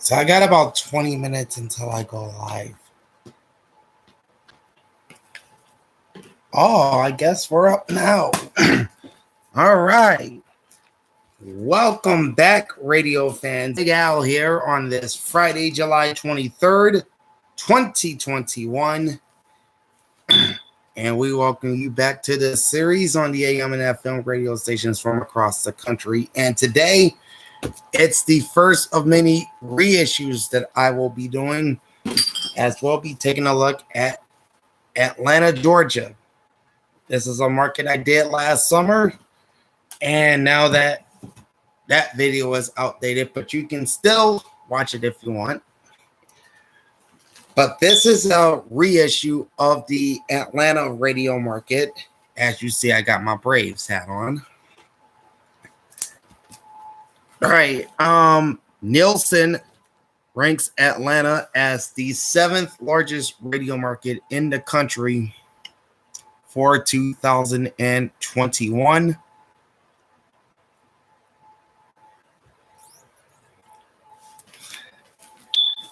So I got about 20 minutes until I go live. Oh, I guess we're up now. All right. Welcome back, radio fans. Big Al here on this Friday, July 23rd, 2021. And we welcome you back to the series on the AM and FM radio stations from across the country. And today, it's the first of many reissues that I will be doing, as we'll be taking a look at Atlanta, Georgia. This is a market I did last summer, and now that video is outdated, but you can still watch it if you want. But this is a reissue of the Atlanta radio market. As you see, I got my Braves hat on. All right. Nielsen ranks Atlanta as the 7th largest radio market in the country for 2021.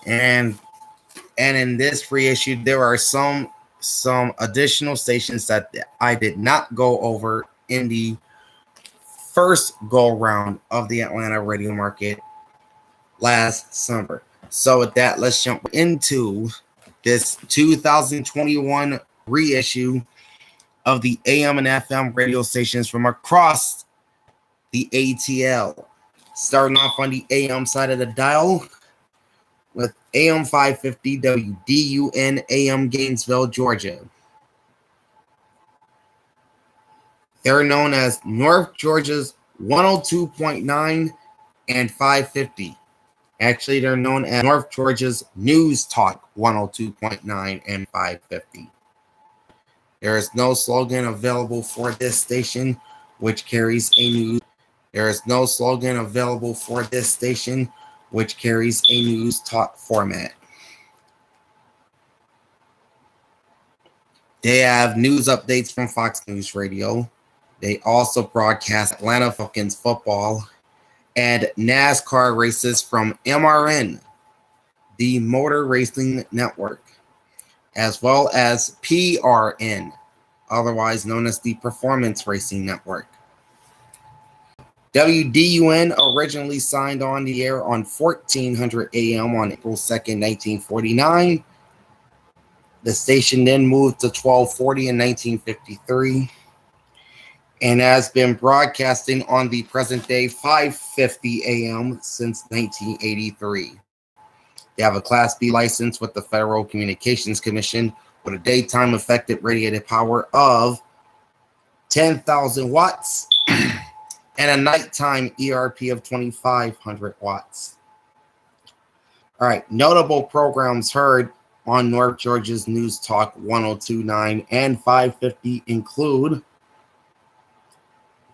And in this reissue, there are some additional stations that I did not go over in the first go round of the Atlanta radio market last summer. So with that, let's jump into this 2021 reissue of the AM and FM radio stations from across the ATL. Starting off on the AM side of the dial with AM 550 WDUN AM Gainesville, Georgia. They're known as North Georgia's 102.9 and 550. Actually, they're known as North Georgia's News Talk 102.9 and 550. There is no slogan available for this station, which carries a news. There is no slogan available for this station, which carries a news talk format. They have news updates from Fox News Radio. They also broadcast Atlanta Falcons football and NASCAR races from MRN, the Motor Racing Network, as well as PRN, otherwise known as the Performance Racing Network. WDUN originally signed on the air on 1400 AM on April 2nd, 1949. The station then moved to 1240 in 1953 and has been broadcasting on the present day 550 AM since 1983. They have a Class B license with the Federal Communications Commission with a daytime effective radiated power of 10,000 watts and a nighttime ERP of 2,500 watts. All right, notable programs heard on North Georgia's News Talk 102.9 and 550 include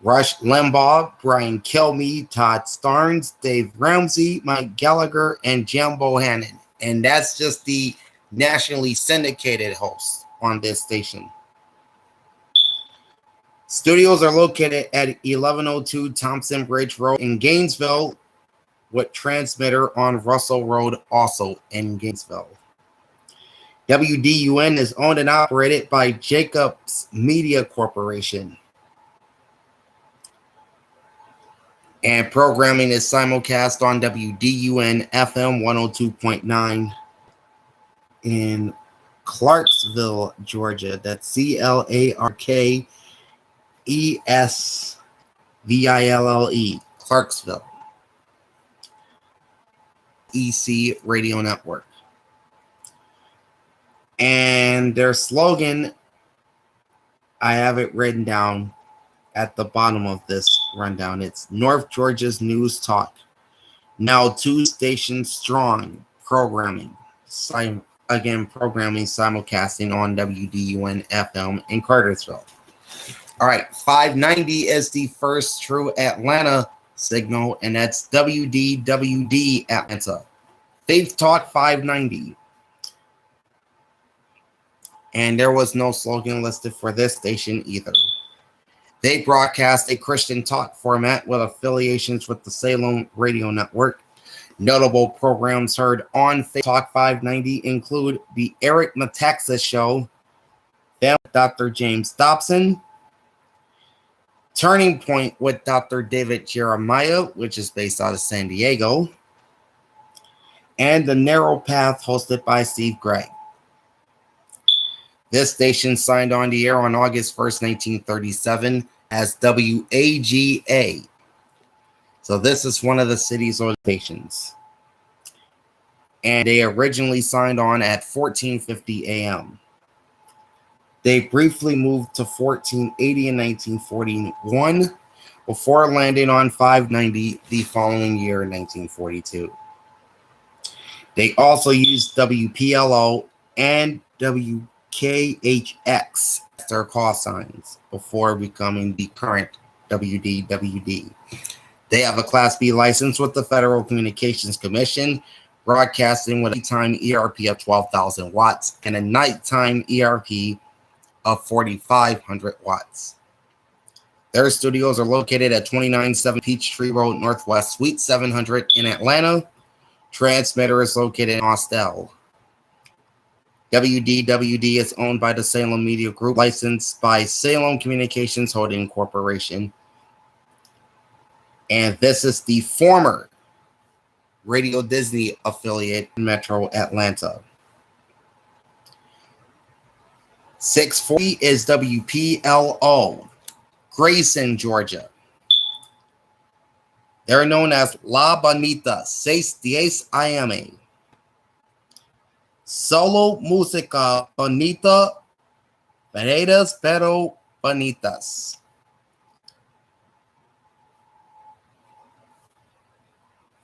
Rush Limbaugh, Brian Kilmeade, Todd Starnes, Dave Ramsey, Mike Gallagher, and Jim Bohannon. And that's just the nationally syndicated hosts on this station. Studios are located at 1102 Thompson Bridge Road in Gainesville, with transmitter on Russell Road, also in Gainesville. WDUN is owned and operated by Jacobs Media Corporation. And programming is simulcast on WDUN FM 102.9 in Clarksville, Georgia. That's CLARKESVILLE, Clarksville. EC Radio Network. And their slogan, I have it written down at the bottom of this rundown. It's North Georgia's News Talk. Now 2 stations strong. Programming. Programming simulcasting on WDUN FM in Cartersville. All right, 590 is the first true Atlanta signal, and that's WDWD Atlanta. Faith Talk 590. And there was no slogan listed for this station either. They broadcast a Christian talk format with affiliations with the Salem Radio Network Notable programs heard on Talk 590 include The Eric Metaxas Show, Dr. James Dobson, Turning Point with Dr. David Jeremiah, which is based out of San Diego, and The Narrow Path, hosted by Steve Gregg. This station signed on the air on August 1st, 1937 as WAGA. So this is one of the city's stations. And they originally signed on at 1450 a.m. They briefly moved to 1480 in 1941 before landing on 590 the following year in 1942. They also used WPLO and WKHX as their call signs before becoming the current WDWD. They have a Class B license with the Federal Communications Commission, broadcasting with a daytime ERP of 12,000 watts and a nighttime ERP of 4,500 watts. Their studios are located at 297 Peachtree Road Northwest, Suite 700 in Atlanta. Transmitter is located in Austell. WDWD is owned by the Salem Media Group, licensed by Salem Communications Holding Corporation. And this is the former Radio Disney affiliate in Metro Atlanta. 640 is WPLO, Grayson, Georgia. They're known as La Bonita, 610 AM. Solo Música Bonita, Veredas Pero Bonitas.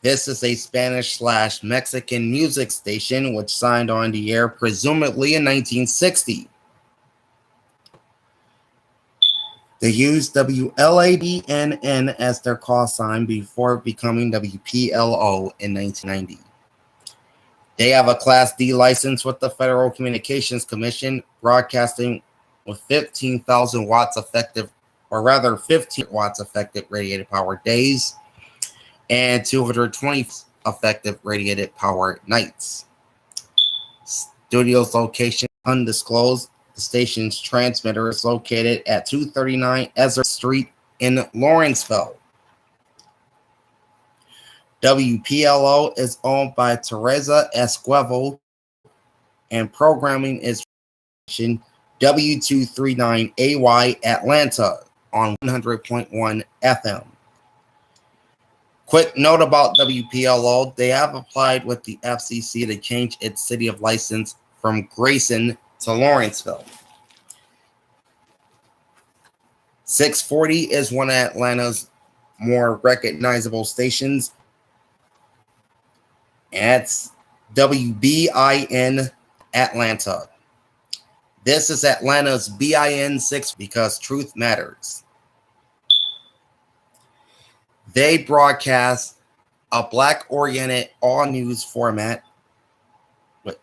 This is a Spanish/Mexican music station which signed on the air presumably in 1960. They used WLABNN as their call sign before becoming WPLO in 1990. They have a Class D license with the Federal Communications Commission, broadcasting with 15,000 watts effective, or rather 15 watts effective radiated power days and 220 effective radiated power nights. Studio's location undisclosed. The station's transmitter is located at 239 Ezra Street in Lawrenceville. WPLO is owned by Teresa Esquivel, and programming is W239AY Atlanta on 100.1 FM. Quick note about WPLO, they have applied with the FCC to change its city of license from Grayson to Lawrenceville. 640 is one of Atlanta's more recognizable stations. It's WBIN Atlanta. This is Atlanta's BIN 6 because truth matters. They broadcast a black-oriented all-news format with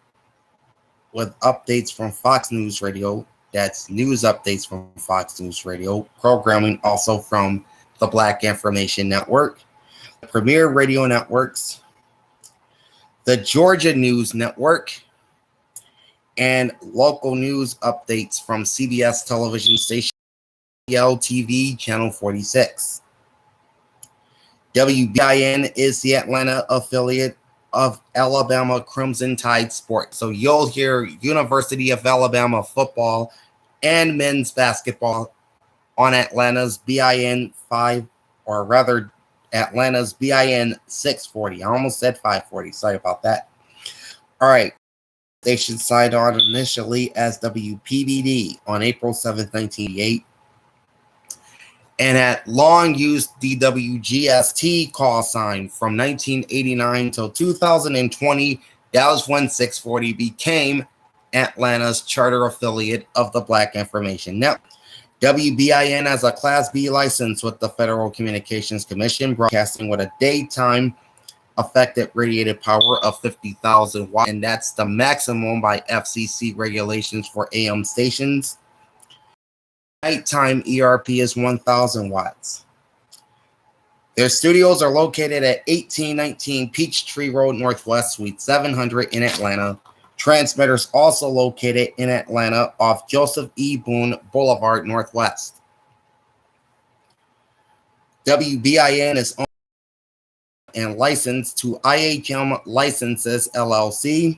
updates from Fox News Radio. That's news updates from Fox News Radio. Programming also from the Black Information Network, Premier Radio Networks, the Georgia News Network, and local news updates from CBS television station LTV Channel 46. WBIN is the Atlanta affiliate of Alabama Crimson Tide Sports. So you'll hear University of Alabama football and men's basketball on Atlanta's BIN 5, or rather Atlanta's BIN 640. I almost said 540. Sorry about that. All right. Station signed on initially as WPBD on April 7th, 1988. And had long used the WGST call sign from 1989 till 2020. That was when 640 became Atlanta's charter affiliate of the Black Information Network. WBIN has a Class B license with the Federal Communications Commission, broadcasting with a daytime effective radiated power of 50,000 watts, and that's the maximum by FCC regulations for AM stations. Nighttime ERP is 1,000 watts. Their studios are located at 1819 Peachtree Road Northwest, Suite 700 in Atlanta. Transmitters also located in Atlanta off Joseph E. Boone Boulevard Northwest. WBIN is owned and licensed to IHM Licenses LLC,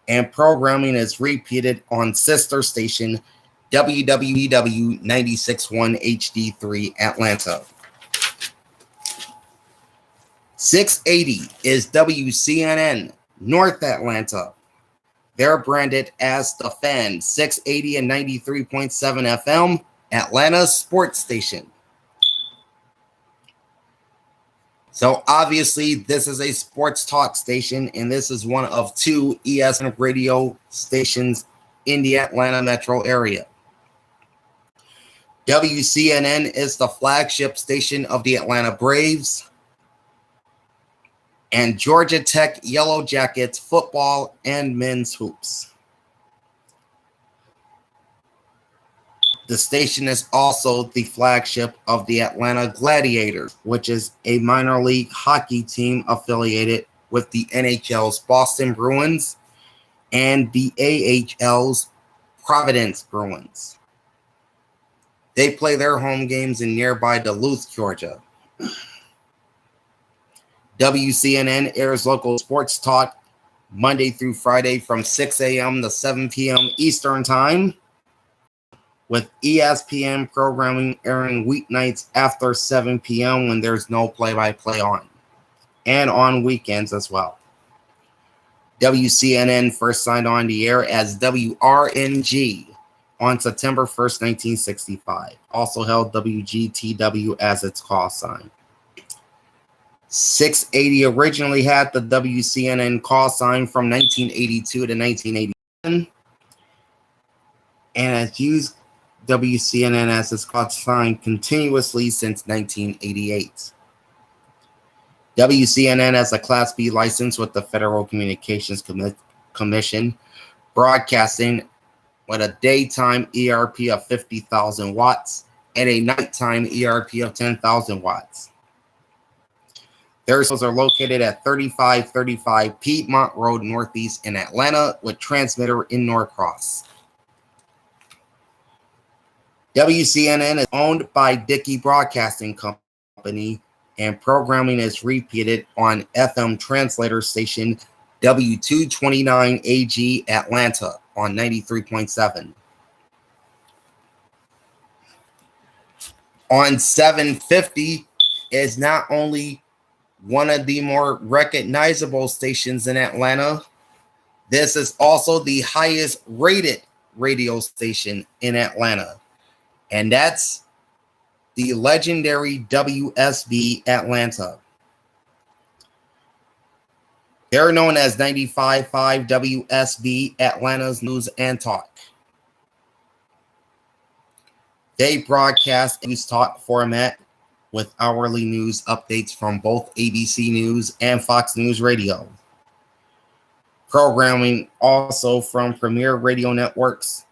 and programming is repeated on sister station WWEW 96.1 HD3 Atlanta. 680 is WCNN North Atlanta. They're branded as the Fan 680 and 93.7 FM, Atlanta's sports station. So obviously this is a sports talk station, and this is one of two ESN radio stations in the Atlanta metro area. WCNN is the flagship station of the Atlanta Braves and Georgia Tech Yellow Jackets football and men's hoops. The station is also the flagship of the Atlanta Gladiators, which is a minor league hockey team affiliated with the NHL's Boston Bruins and the AHL's Providence Bruins. They play their home games in nearby Duluth, Georgia. WCNN airs local sports talk Monday through Friday from 6 a.m. to 7 p.m. Eastern Time, with ESPN programming airing weeknights after 7 p.m. when there's no play-by-play on, and on weekends as well. WCNN first signed on the air as WRNG on September 1st, 1965. Also held WGTW as its call sign. 680 originally had the WCNN call sign from 1982 to 1987 and has used WCNN as its call sign continuously since 1988. WCNN has a Class B license with the Federal Communications Commission, broadcasting with a daytime ERP of 50,000 watts and a nighttime ERP of 10,000 watts. Their shows are located at 3535 Piedmont Road Northeast in Atlanta, with transmitter in Norcross. WCNN is owned by Dickey Broadcasting Company, and programming is repeated on FM translator station W229AG Atlanta on 93.7. On 750 is not only one of the more recognizable stations in Atlanta, this is also the highest rated radio station in Atlanta, and that's the legendary WSB Atlanta. They're known as 95.5 WSB, Atlanta's News and Talk. They broadcast news talk format with hourly news updates from both ABC News and Fox News Radio. Programming also from Premier Radio Networks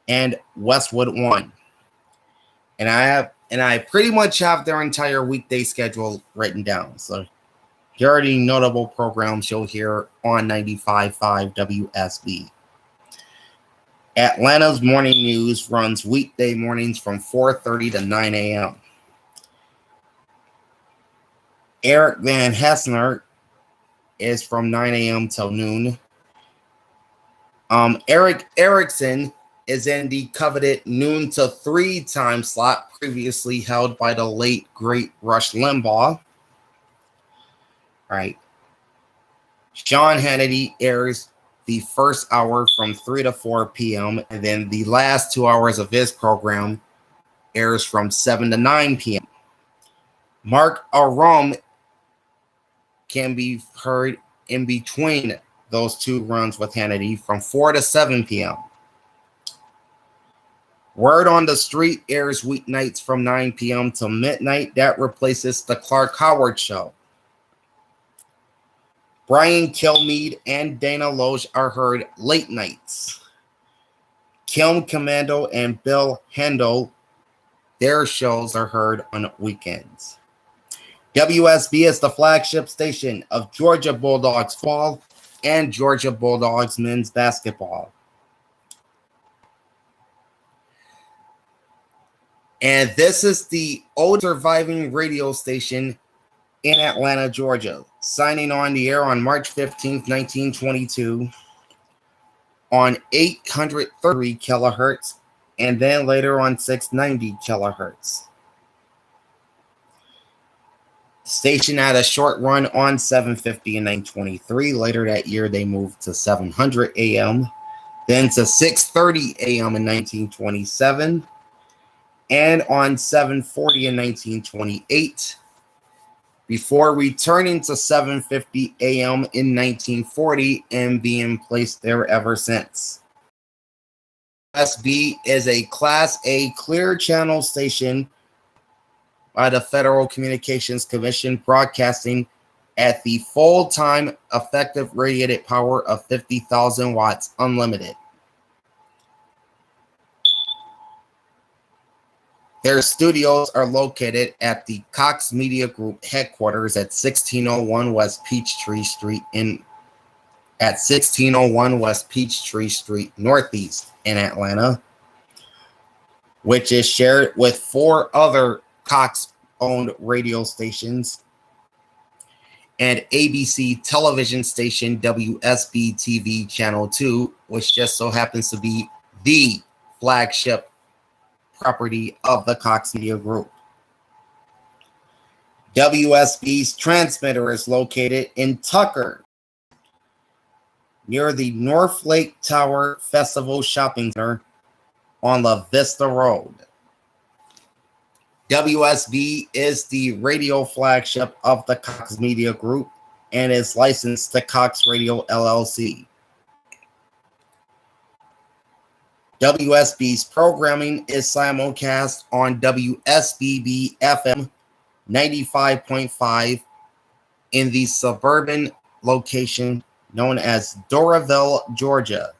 and Westwood One. And I pretty much have their entire weekday schedule written down. So here are the notable programs you'll hear on 95.5 WSB. Atlanta's Morning News runs weekday mornings from 4:30 to 9 a.m. Eric Van Hessner is from 9 a.m. till noon. Eric Erickson is in the coveted noon to 3 time slot previously held by the late, great Rush Limbaugh. All right. Sean Hannity airs the first hour from 3 to 4 p.m. and then the last 2 hours of his program airs from 7 to 9 p.m. Mark Arum can be heard in between those two runs with Hannity from 4 to 7 p.m. Word on the Street airs weeknights from 9 p.m. till midnight. That replaces the Clark Howard Show. Brian Kilmeade and Dana Loesch are heard late nights. Kim Commando and Bill Hendel, their shows are heard on weekends. WSB is the flagship station of Georgia Bulldogs football and Georgia Bulldogs men's basketball. And this is the old surviving radio station in Atlanta, Georgia, signing on the air on March 15th, 1922 on 830 kilohertz and then later on 690 kilohertz. Station had a short run on 750 and 923. Later that year, they moved to 700 AM, then to 630 AM in 1927, and on 740 in 1928, before returning to 750 AM in 1940 and being placed there ever since. SB is a Class A clear channel station by the Federal Communications Commission, broadcasting at the full-time effective radiated power of 50,000 watts unlimited. Their studios are located at the Cox Media Group headquarters at 1601 West Peachtree Street Northeast in Atlanta, which is shared with 4 other Cox-owned radio stations and ABC television station WSB TV Channel 2, which just so happens to be the flagship property of the Cox Media Group. WSB's transmitter is located in Tucker, near the North Lake Tower Festival Shopping Center on La Vista Road. WSB is the radio flagship of the Cox Media Group and is licensed to Cox Radio LLC. WSB's programming is simulcast on WSBB FM 95.5 in the suburban location known as Doraville, Georgia.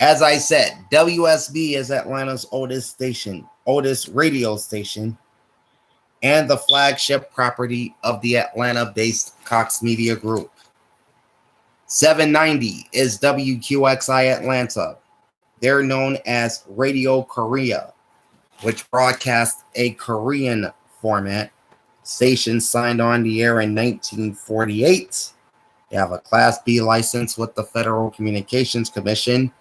As I said, WSB is Atlanta's oldest radio station, and the flagship property of the Atlanta-based Cox Media Group. 790 is WQXI Atlanta. They're known as Radio Korea, which broadcasts a Korean format. Station signed on the air in 1948. They have a Class B license with the Federal Communications Commission,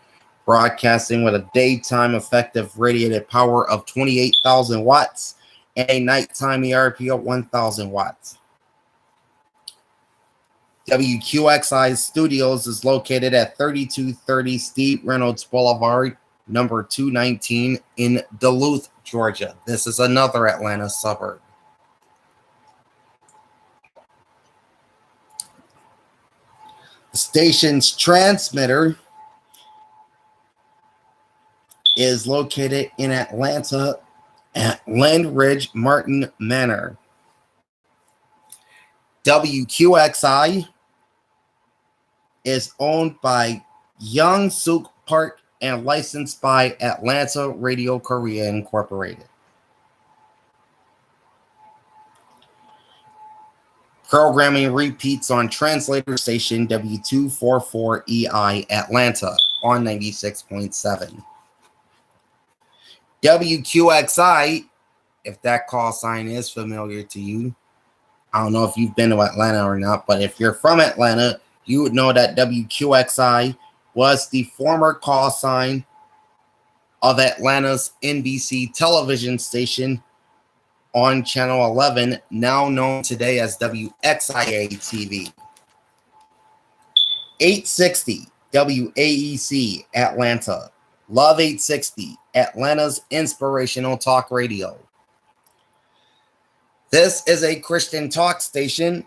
broadcasting with a daytime effective radiated power of 28,000 watts and a nighttime ERP of 1,000 watts. WQXI Studios is located at 3230 Steve Reynolds Boulevard, number 219 in Duluth, Georgia. This is another Atlanta suburb. The station's transmitter is located in Atlanta at Land Ridge Martin Manor. WQXI is owned by Young Suk Park and licensed by Atlanta Radio Korea Incorporated. Programming repeats on translator station W244EI Atlanta on 96.7. WQXI, if that call sign is familiar to you, I don't know if you've been to Atlanta or not, but if you're from Atlanta, you would know that WQXI was the former call sign of Atlanta's NBC television station on Channel 11, now known today as WXIA TV. 860 WAEC Atlanta. Love 860, Atlanta's inspirational talk radio. This is a Christian talk station.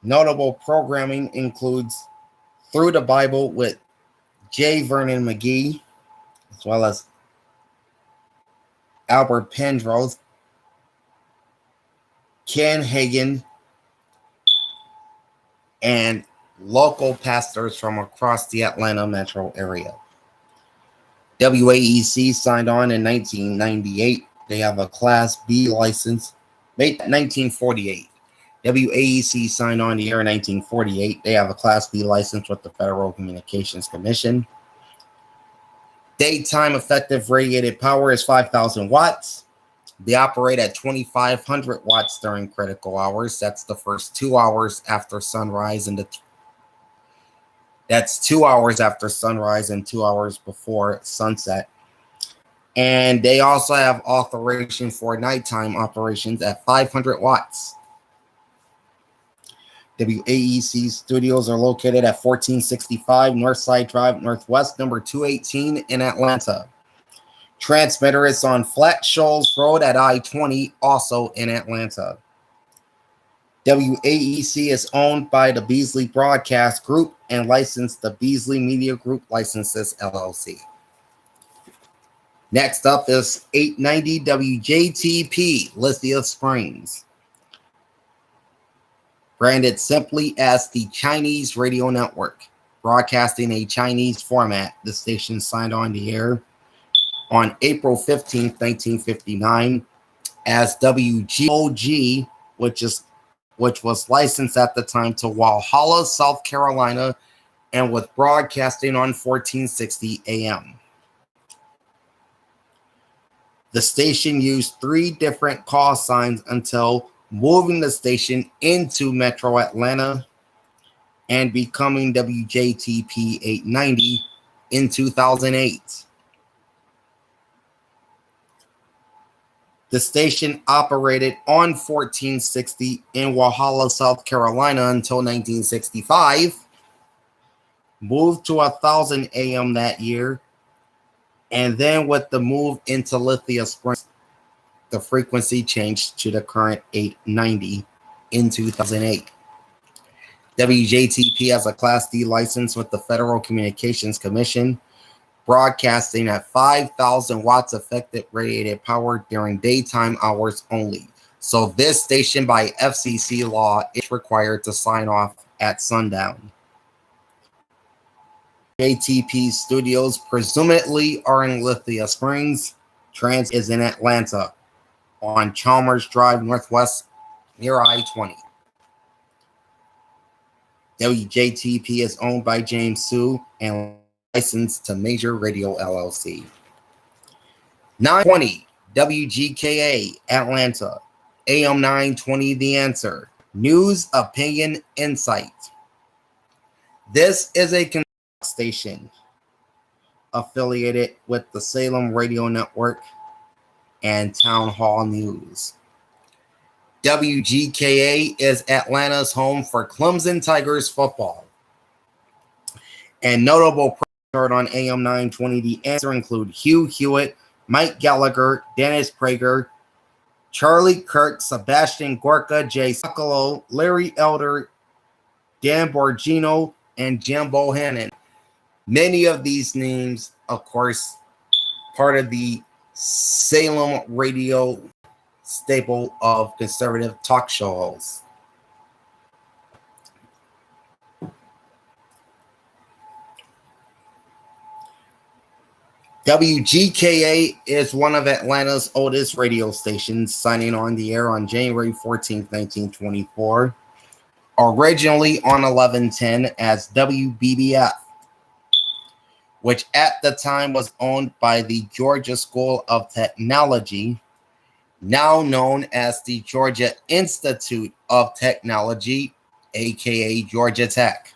Notable programming includes Through the Bible with J. Vernon McGee, as well as Albert Penrose, Ken Hagen, and local pastors from across the Atlanta metro area. WAEC signed on in 1998 They have a Class B license made in 1948. WAEC signed on the air in 1948. They have a Class B license with the Federal Communications Commission. Daytime effective radiated power is 5,000 watts. They operate at 2,500 watts during critical hours. That's the first 2 hours after sunrise, and that's 2 hours after sunrise and 2 hours before sunset. And they also have authorization for nighttime operations at 500 watts. WAEC studios are located at 1465 Northside Drive, Northwest, number 218 in Atlanta. Transmitter is on Flat Shoals Road at I-20, also in Atlanta. WAEC is owned by the Beasley Broadcast Group and licensed the Beasley Media Group Licenses, LLC. Next up is 890 WJTP, Lithia Springs. Branded simply as the Chinese Radio Network, broadcasting a Chinese format. The station signed on the air on April 15, 1959 as WGOG, which was licensed at the time to Walhalla, South Carolina, and with broadcasting on 1460 AM. The station used 3 different call signs until moving the station into Metro Atlanta and becoming WJTP 890 in 2008. The station operated on 1460 in Walhalla, South Carolina until 1965, moved to 1000 AM that year, and then with the move into Lithia Springs, the frequency changed to the current 890 in 2008. WJTP has a Class D license with the Federal Communications Commission, broadcasting at 5,000 watts effective radiated power during daytime hours only. So this station by FCC law is required to sign off at sundown. JTP studios presumably are in Lithia Springs. Trans is in Atlanta on Chalmers Drive Northwest near I-20. WJTP is owned by James Sue and licensed to Major Radio LLC. 920 WGKA Atlanta, AM 920 The Answer, News, Opinion, Insight. This is a station affiliated with the Salem Radio Network and Town Hall News. WGKA is Atlanta's home for Clemson Tigers football. And notable heard on AM 920 The Answer include Hugh Hewitt, Mike Gallagher, Dennis Prager, Charlie Kirk, Sebastian Gorka, Jay Sokolow, Larry Elder, Dan Borgino, and Jim Bohannon. Many of these names, of course, part of the Salem radio staple of conservative talk shows. WGKA is one of Atlanta's oldest radio stations, signing on the air on January 14, 1924, originally on 1110 as WBBF, which at the time was owned by the Georgia School of Technology, now known as the Georgia Institute of Technology, aka Georgia Tech.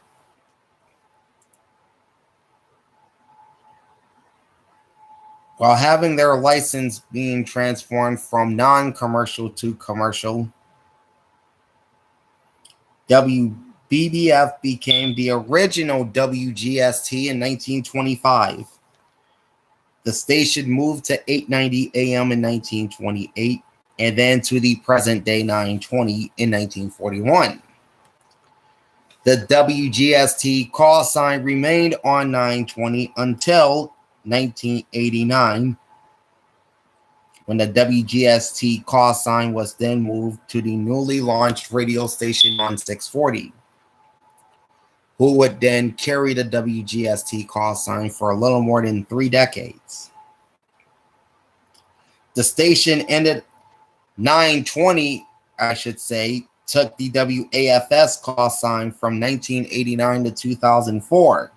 While having their license being transformed from non-commercial to commercial, WBBF became the original WGST in 1925. The station moved to 890 AM in 1928, and then to the present day 920 in 1941. The WGST call sign remained on 920 until 1989, when the WGST call sign was then moved to the newly launched radio station on 640, who would then carry the WGST call sign for a little more than 3 decades. The station ended 920, I should say, took the WAFS call sign from 1989 to 2004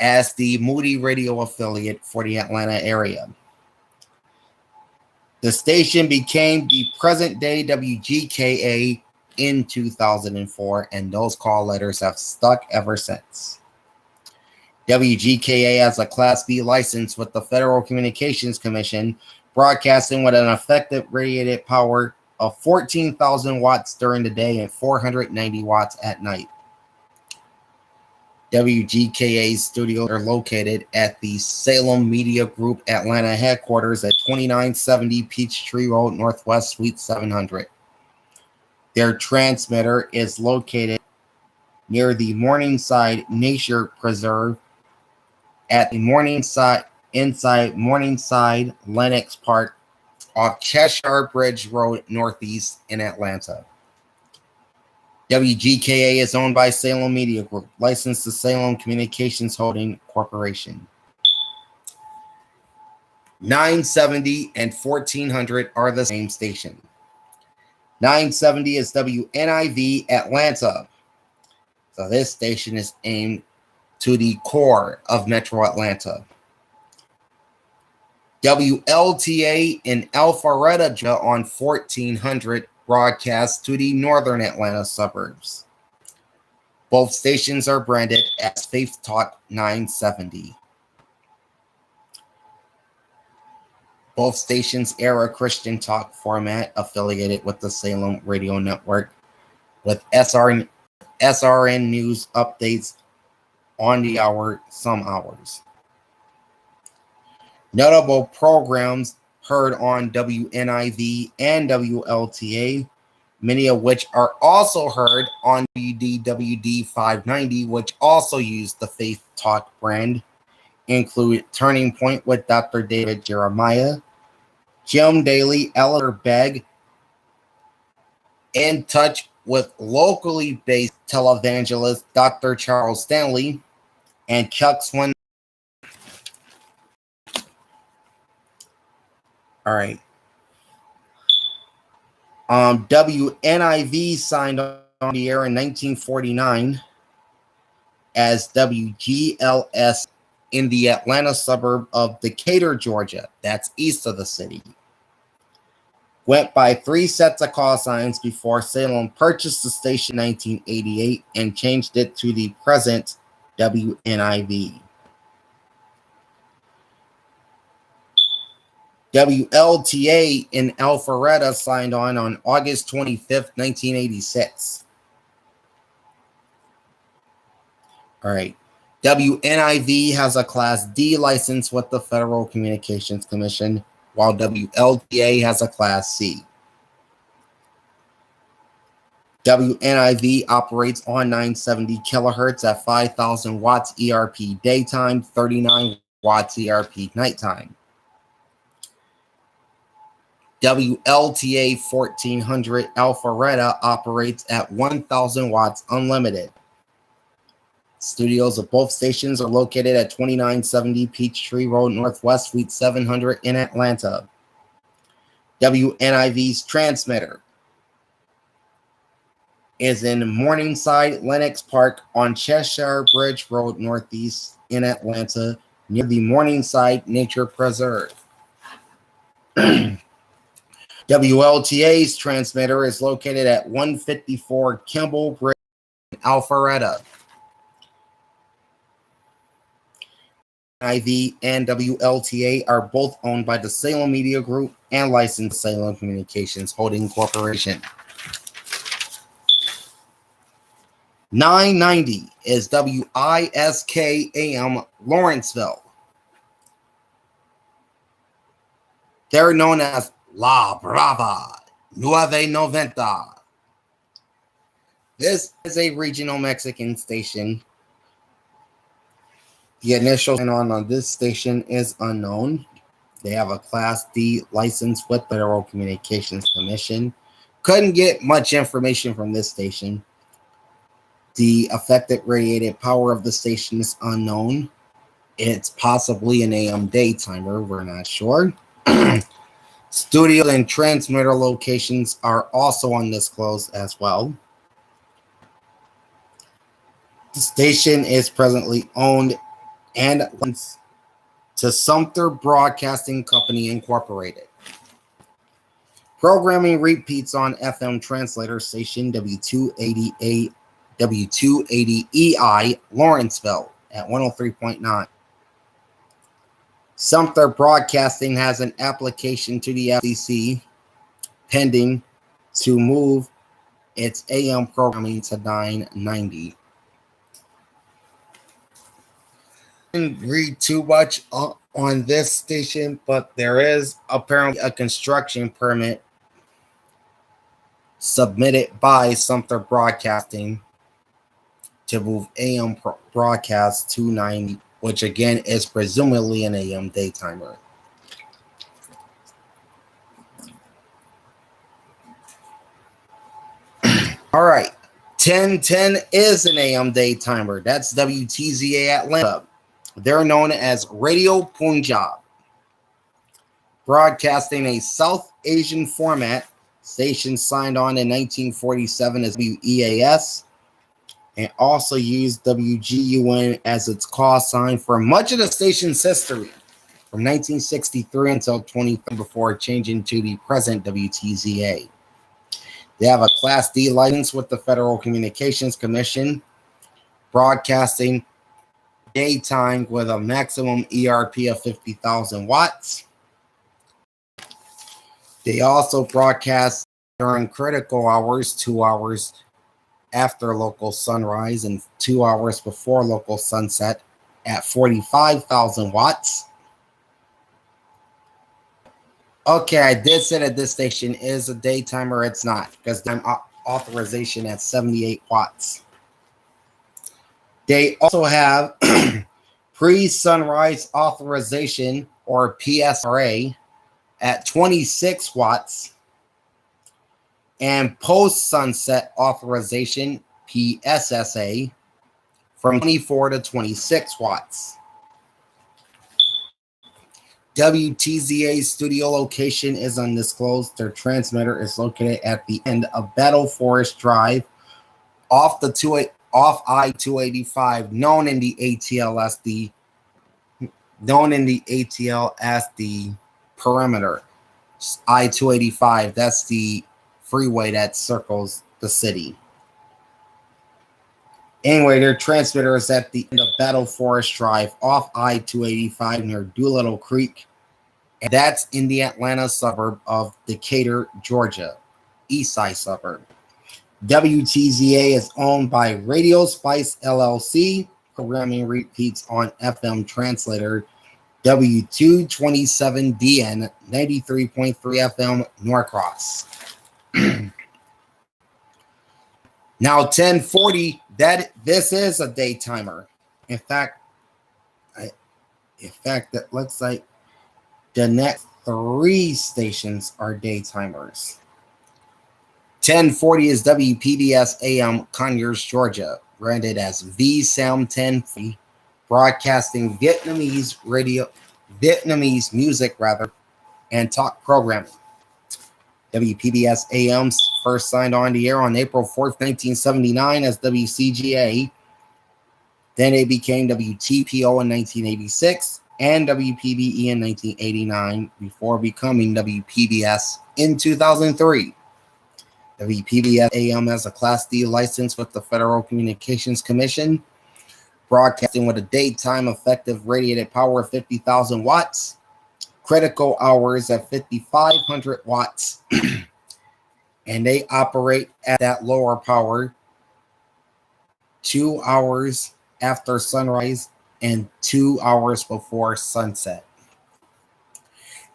as the Moody radio affiliate for the Atlanta area. The station became the present-day WGKA in 2004, and those call letters have stuck ever since. WGKA has a Class B license with the Federal Communications Commission, broadcasting with an effective radiated power of 14,000 watts during the day and 490 watts at night. WGKA's studios are located at the Salem Media Group Atlanta headquarters at 2970 Peachtree Road, Northwest, Suite 700. Their transmitter is located near the Morningside Nature Preserve at the inside Morningside Lenox Park off Cheshire Bridge Road, Northeast in Atlanta. WGKA is owned by Salem Media Group, licensed to Salem Communications Holding Corporation. 970 and 1400 are the same station. 970 is WNIV Atlanta. So this station is aimed to the core of Metro Atlanta. WLTA in Alpharetta on 1400 broadcasts to the northern Atlanta suburbs. Both stations are branded as Faith Talk 970. Both stations air a Christian talk format affiliated with the Salem Radio Network, with SRN news updates on the hour, some hours. Notable programs heard on WNIV and WLTA, many of which are also heard on WDWD 590, which also use the Faith Talk brand, include Turning Point with Dr. David Jeremiah, Jim Daly, Eleanor Begg, In Touch with locally based televangelist Dr. Charles Stanley, and Chuck Swin. All right. WNIV signed on the air in 1949 as WGLS in the Atlanta suburb of Decatur, Georgia. That's east of the city. Went by 3 sets of call signs before Salem purchased the station in 1988 and changed it to the present WNIV. WLTA in Alpharetta signed on August 25th, 1986. All right. WNIV has a Class D license with the Federal Communications Commission, while WLTA has a Class C. WNIV operates on 970 kilohertz at 5,000 watts ERP daytime, 39 watts ERP nighttime. WLTA 1400 Alpharetta operates at 1,000 watts unlimited. Studios of both stations are located at 2970 Peachtree Road, Northwest, Suite 700 in Atlanta. WNIV's transmitter is in Morningside Lenox Park on Cheshire Bridge Road, Northeast in Atlanta, near the Morningside Nature Preserve. WLTA's transmitter is located at 154 Kimball Bridge in Alpharetta. IV and WLTA are both owned by the Salem Media Group and licensed Salem Communications Holding Corporation. 990 is WISK AM Lawrenceville. They're known as La Brava Nueve Noventa. This is a regional Mexican station. The initial sign-on this station is unknown. They have a Class D license with the Federal Communications Commission. Couldn't get much information from this station. The effective radiated power of the station is unknown. It's possibly an AM daytimer, we're not sure. Studio and transmitter locations are also undisclosed as well. The station is presently owned and licensed to Sumter Broadcasting Company Incorporated. Programming repeats on FM translator station W280EI Lawrenceville at 103.9. Sumter Broadcasting has an application to the FCC pending to move its AM programming to 990. I didn't read too much on this station, but there is apparently a construction permit submitted by Sumter Broadcasting to move AM broadcast to 90, which again is presumably an AM daytimer. All right, 1010 is an AM daytimer. That's WTZA Atlanta. They're known as Radio Punjab, broadcasting a South Asian format. Station signed on in 1947 as WEAS and also used WGUN as its call sign for much of the station's history from 1963 until 2010 before changing to the present WTZA. They have a Class D license with the Federal Communications Commission, broadcasting daytime with a maximum ERP of 50,000 watts. They also broadcast during critical hours, 2 hours after local sunrise and 2 hours before local sunset at 45,000 watts. Okay, I did say that this station is a daytimer. It's not, because I'm authorization at 78 watts. They also have pre-sunrise authorization, or PSRA, at 26 watts, and post-sunset authorization, PSSA, from 24 to 26 watts. WTZA's studio location is undisclosed. Their transmitter is located at the end of Battle Forest Drive, off I-285, known in the ATL as the perimeter. I-285, that's the freeway that circles the city. Anyway, their transmitter is at the end of Battle Forest Drive off I-285 near Doolittle Creek. And that's in the Atlanta suburb of Decatur, Georgia, east side suburb. WTZA is owned by Radio Spice LLC. Programming repeats on FM translator W227DN 93.3 FM Norcross. Now 1040, this is a daytimer. In fact, that looks like the next 3 stations are daytimers. 1040 is WPBS AM Conyers, Georgia, branded as VSAM 1040, broadcasting Vietnamese music and talk programming. WPBS AM's first signed on the air on April 4th, 1979 as WCGA. Then it became WTPO in 1986 and WPBE in 1989 before becoming WPBS in 2003. WPBS AM has a Class D license with the Federal Communications Commission, broadcasting with a daytime effective radiated power of 50,000 watts, critical hours at 5,500 watts, and they operate at that lower power 2 hours after sunrise and 2 hours before sunset.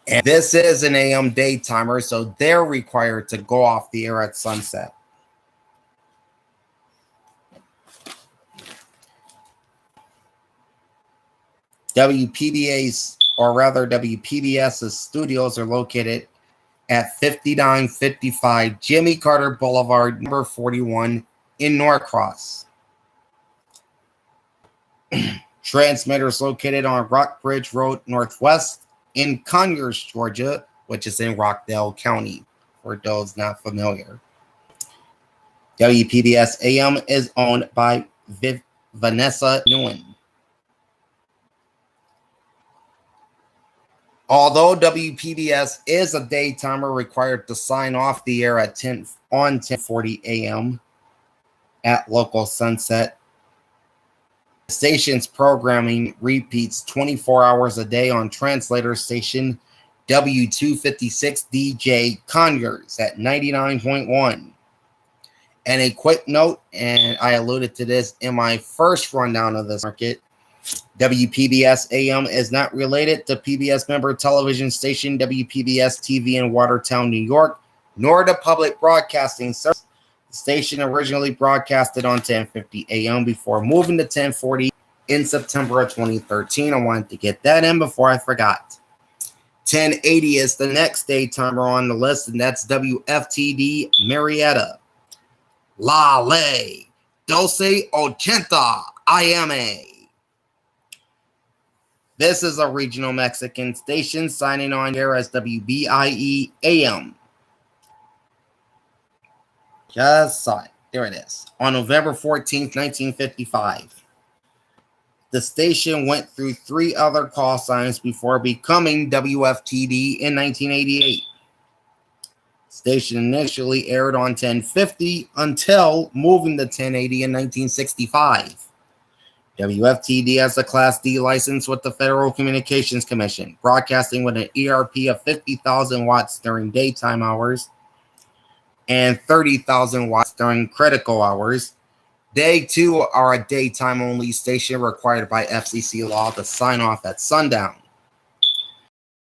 And this is an AM daytimer, so they're required to go off the air at sunset. WPBS's studios are located at 5955 Jimmy Carter Boulevard, number 41 in Norcross. Transmitters located on Rockbridge Road Northwest in Conyers, Georgia, which is in Rockdale County, for those not familiar. WPBS AM is owned by Vanessa Nguyen. Although WPBS is a daytimer required to sign off the air at 10:40 a.m. at local sunset, the station's programming repeats 24 hours a day on translator station W256DJ Conyers at 99.1. And a quick note, and I alluded to this in my first rundown of this market, WPBS AM is not related to PBS member television station WPBS TV in Watertown, New York, nor the public broadcasting service. The station originally broadcasted on 10:50 a.m. before moving to 10:40 in September of 2013. I wanted to get that in before I forgot. 1080 is the next daytimer on the list, and that's WFTD Marietta. La Ley, Doce Ochenta, IMA. This is a regional Mexican station signing on here as WBIE AM. Just saw it. There it is. On November 14th, 1955. The station went through 3 other call signs before becoming WFTD in 1988. Station initially aired on 1050 until moving to 1080 in 1965. WFTD has a Class D license with the Federal Communications Commission, broadcasting with an ERP of 50,000 watts during daytime hours and 30,000 watts during critical hours. They, too, are a daytime-only station required by FCC law to sign off at sundown.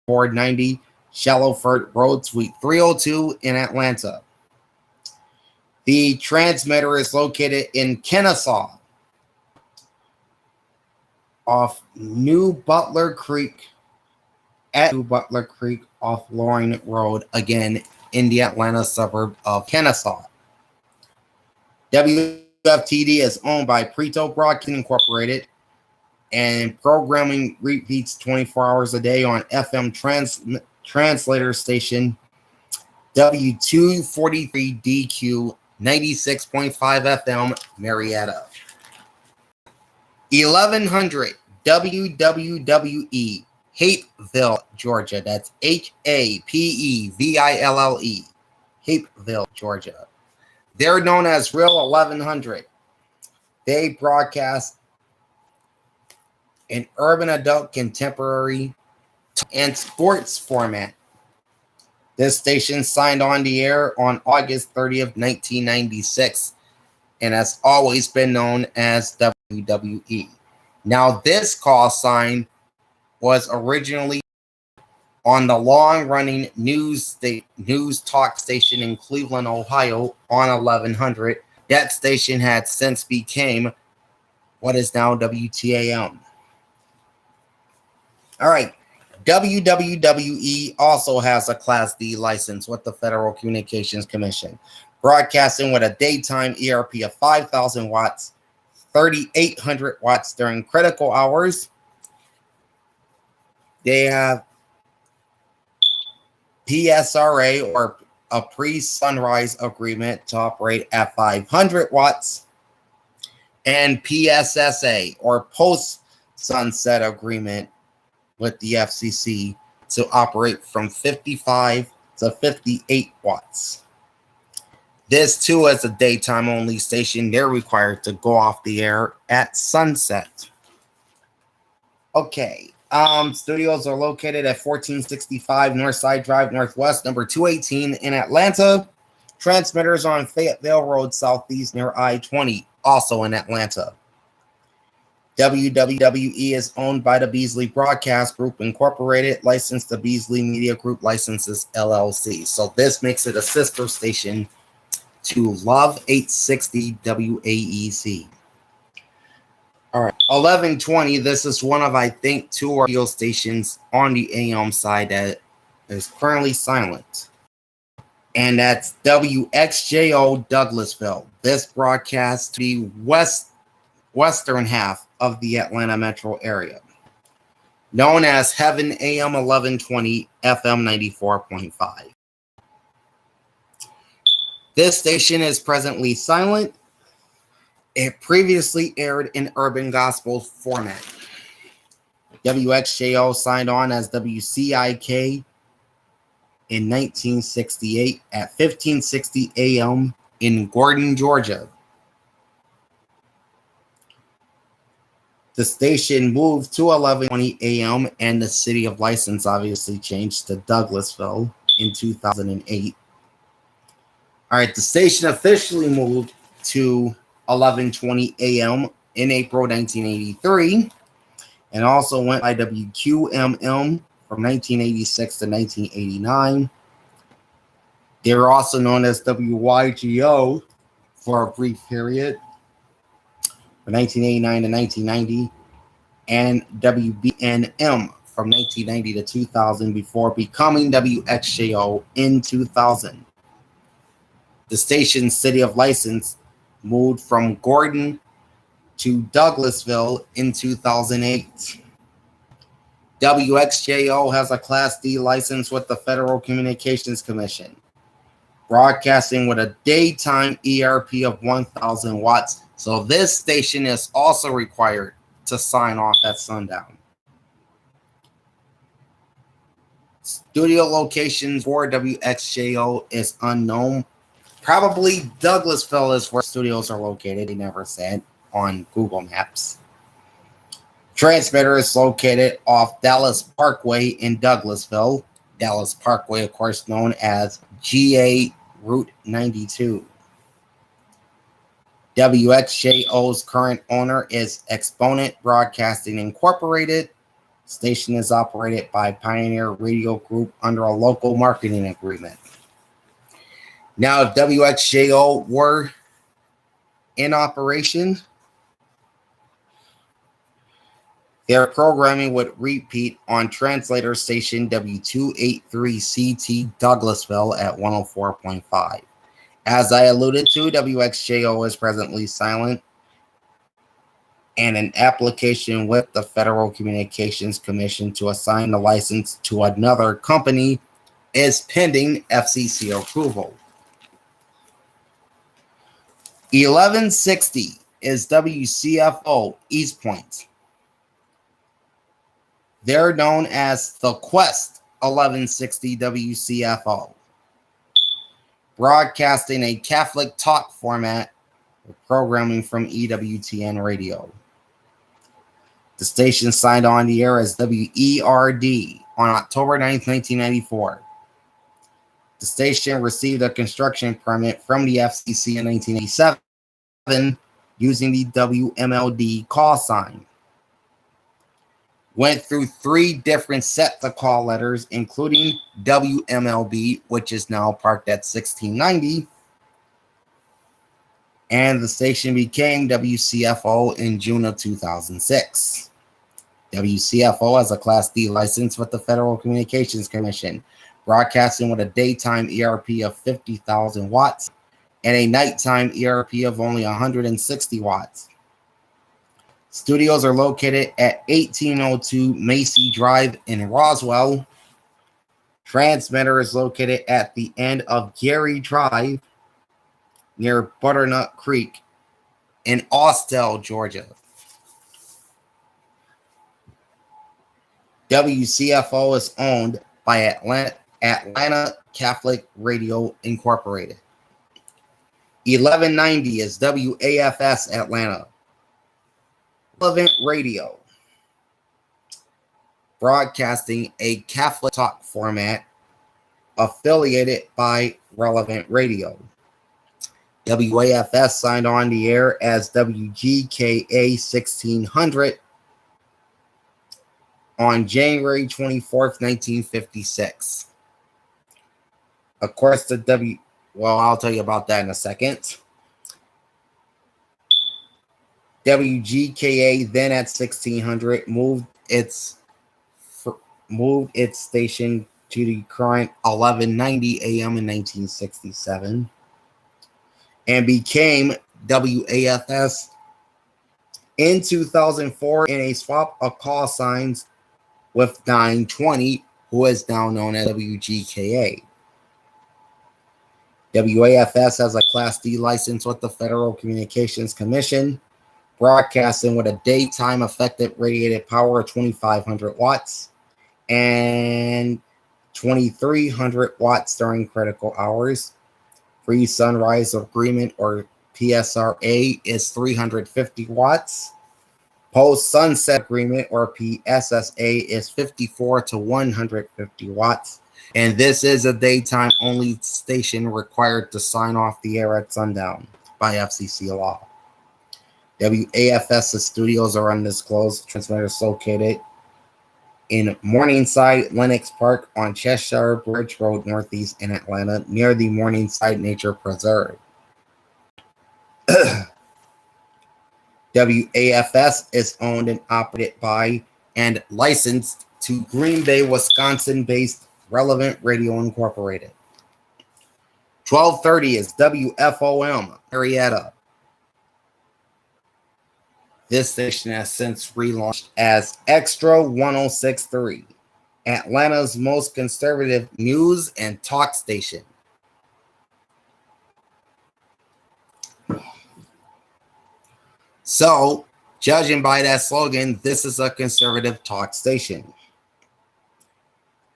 490 Shallowford Road, Suite 302 in Atlanta. The transmitter is located in Kennesaw, off New Butler Creek, at New Butler Creek off Loring Road, again in the Atlanta suburb of Kennesaw. WFTD is owned by Preto Broadcasting Incorporated, and programming repeats 24 hours a day on FM translator station W243DQ 96.5 FM Marietta. 1100 WWWE Hapeville, Georgia. That's Hapeville, Hapeville, Georgia. They're known as Real 1100. They broadcast in urban adult contemporary and sports format. This station signed on the air on August 30th, 1996, and has always been known as WWE. Now, this call sign was originally on the long-running news talk station in Cleveland, Ohio, on 1100. That station had since became what is now WTAM. All right. WWWE also has a Class D license with the Federal Communications Commission, broadcasting with a daytime ERP of 5,000 watts, 3,800 watts during critical hours. They have PSRA, or a pre-sunrise agreement, to operate at 500 watts, and PSSA, or post-sunset agreement, with the FCC to operate from 55 to 58 watts. This, too, is a daytime-only station. They're required to go off the air at sunset. Okay. Studios are located at 1465 Northside Drive Northwest, number 218 in Atlanta. Transmitters on Fayetteville Road Southeast near I-20, also in Atlanta. WWWE is owned by the Beasley Broadcast Group Incorporated, licensed to Beasley Media Group Licenses LLC. So this makes it a sister station to Love 860 WAEC. All right, 1120. This is one of, I think, 2 radio stations on the AM side that is currently silent. And that's WXJO Douglasville. This broadcasts to the western half of the Atlanta metro area. known as Heaven AM 1120 FM 94.5. This station is presently silent. It previously aired in urban gospel format. WXJO signed on as WCIK in 1968 at 1560 AM in Gordon, Georgia. The station moved to 1120 AM and the city of license obviously changed to Douglasville in 2008. All right, the station officially moved to 1120 AM in April 1983 and also went by WQMM from 1986 to 1989. They were also known as WYGO for a brief period from 1989 to 1990 and WBNM from 1990 to 2000 before becoming WXJO in 2000. The station's city of license moved from Gordon to Douglasville in 2008. WXJO has a Class D license with the Federal Communications Commission, broadcasting with a daytime ERP of 1,000 watts. So this station is also required to sign off at sundown. Studio locations for WXJO is unknown. Probably Douglasville is where studios are located. They never said on Google Maps. Transmitter is located off Dallas Parkway in Douglasville. Dallas Parkway, of course, known as GA Route 92. WXJO's current owner is Exponent Broadcasting Incorporated. Station is operated by Pioneer Radio Group under a local marketing agreement. Now, if WXJO were in operation, their programming would repeat on translator station W283CT Douglasville at 104.5. As I alluded to, WXJO is presently silent, and an application with the Federal Communications Commission to assign the license to another company is pending FCC approval. 1160 is WCFO East Point. They're known as the Quest 1160 WCFO, broadcasting a Catholic talk format with programming from EWTN Radio. The station signed on the air as WERD on October 9th, 1994. The station received a construction permit from the FCC in 1987 using the WMLD call sign. Went through 3 different sets of call letters, including WMLB, which is now parked at 1690. And the station became WCFO in June of 2006. WCFO has a Class D license with the Federal Communications Commission, broadcasting with a daytime ERP of 50,000 watts and a nighttime ERP of only 160 watts. Studios are located at 1802 Macy Drive in Roswell. Transmitter is located at the end of Gary Drive near Butternut Creek in Austell, Georgia. WCFO is owned by Atlanta Catholic Radio Incorporated. 1190 is WAFS Atlanta. Relevant Radio, broadcasting a Catholic talk format affiliated by Relevant Radio. WAFS signed on the air as WGKA 1600 on January 24th, 1956. Of course, I'll tell you about that in a second. WGKA, then at 1600, moved its station to the current 1190 AM in 1967 and became WAFS in 2004 in a swap of call signs with 920, who is now known as WGKA. WAFS has a Class D license with the Federal Communications Commission, broadcasting with a daytime effective radiated power of 2,500 watts and 2,300 watts during critical hours. Pre-sunrise agreement, or PSRA, is 350 watts. Post-sunset agreement, or PSSA, is 54 to 150 watts. And this is a daytime only station required to sign off the air at sundown by FCC law. WAFS's studios are undisclosed. Transmitters located in Morningside Lenox Park on Cheshire Bridge Road Northeast in Atlanta, near the Morningside Nature Preserve. WAFS is owned and operated by and licensed to Green Bay, Wisconsin-based Relevant Radio Incorporated. 1230 is WFOM, Marietta. This station has since relaunched as Extra 106.3, Atlanta's most conservative news and talk station. So, judging by that slogan, this is a conservative talk station.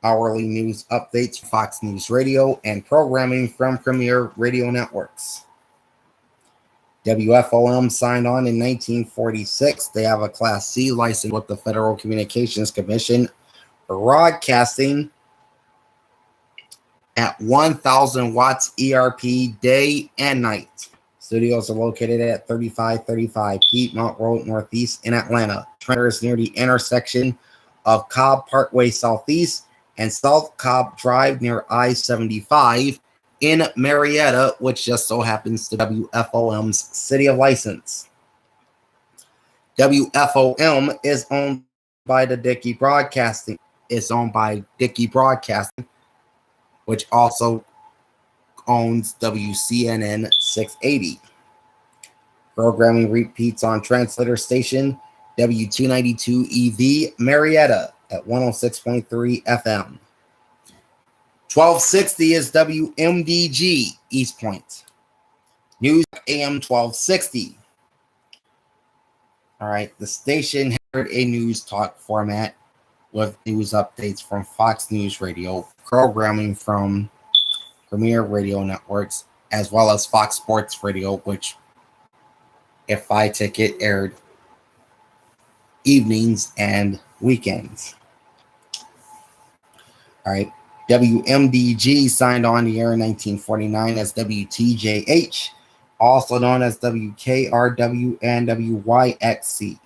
Hourly news updates, Fox News Radio, and programming from Premier Radio Networks. WFOM signed on in 1946. They have a Class C license with the Federal Communications Commission, broadcasting at 1,000 watts ERP day and night. Studios are located at 3535 Piedmont Road Northeast in Atlanta. Transmitters near the intersection of Cobb Parkway Southeast and South Cobb Drive near I-75 in Marietta, which just so happens to WFOM's city of license. WFOM is owned by the Dickey Broadcasting. It's owned by Dickey Broadcasting, which also owns WCNN 680. Programming repeats on translator station W292 EV Marietta at 106.3 FM. 1260 is WMDG East Point. News AM 1260. All right, the station had a news talk format with news updates from Fox News Radio, programming from Premier Radio Networks, as well as Fox Sports Radio, which, if I Ticket, aired evenings and weekends. All right. WMDG signed on the air in 1949 as WTJH, also known as WKRW and WYXC.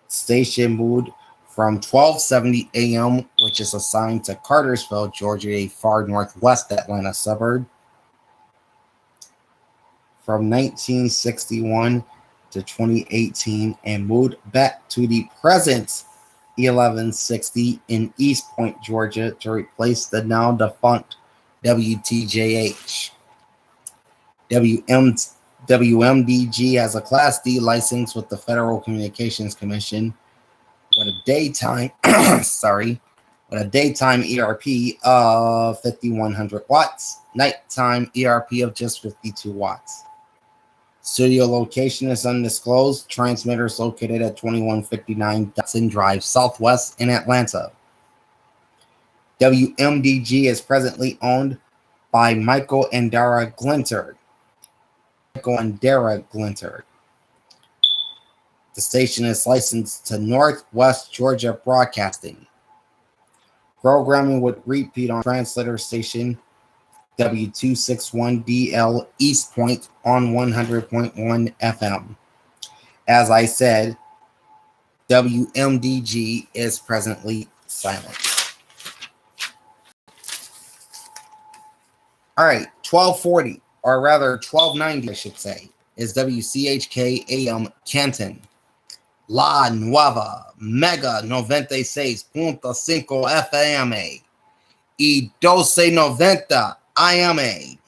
Station moved from 1270 AM, which is assigned to Cartersville, Georgia, a far northwest Atlanta suburb, from 1961 to 2018, and moved back to the present 1160 in East Point, Georgia, to replace the now defunct WTJH. WMDG has a Class D license with the Federal Communications Commission with a daytime ERP of 5,100 watts, nighttime ERP of just 52 watts. Studio location is undisclosed. Transmitters located at 2159 Dutson Drive Southwest in Atlanta. WMDG is presently owned by Michael and Dara Glinter. The station is licensed to Northwest Georgia Broadcasting. Programming would repeat on translator station W261DL East Point on 100.1 FM. As I said, WMDG is presently silent. All right, 1240, or rather 1290, I should say, is WCHK AM Canton. La Nueva Mega 96.5 FM y 1290 IMA.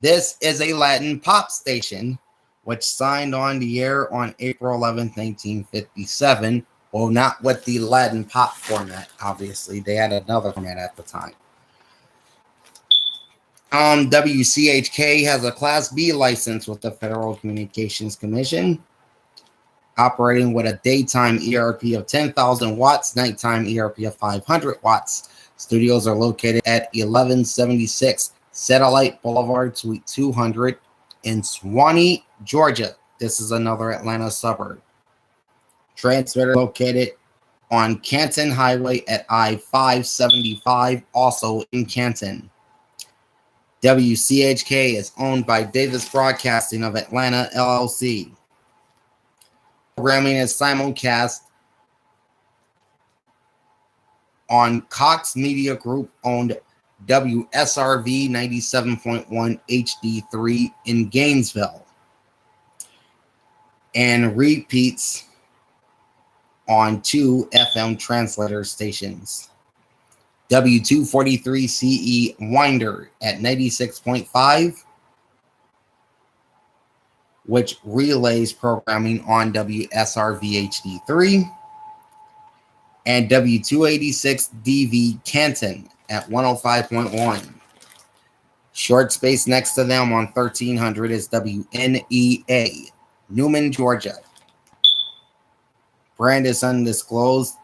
This is a Latin pop station which signed on the air on April 11, 1957, Well, not with the Latin pop format, obviously. They had another format at the time. WCHK has a Class B license with the Federal Communications Commission, operating with a daytime ERP of 10,000 watts, nighttime ERP of 500 watts. Studios are located at 1176 Satellite Boulevard, Suite 200 in Swanee, Georgia. This is another Atlanta suburb. Transmitter located on Canton Highway at I-575, also in Canton. WCHK is owned by Davis Broadcasting of Atlanta, LLC. Programming is simulcast on Cox Media Group owned WSRV 97.1 HD3 in Gainesville, and repeats on 2 FM translator stations. W243CE Winder at 96.5, which relays programming on WSRV HD3, and W286DV Canton at 105.1. Short space next to them on 1300 is WNEA, Newman, Georgia. Brand is undisclosed.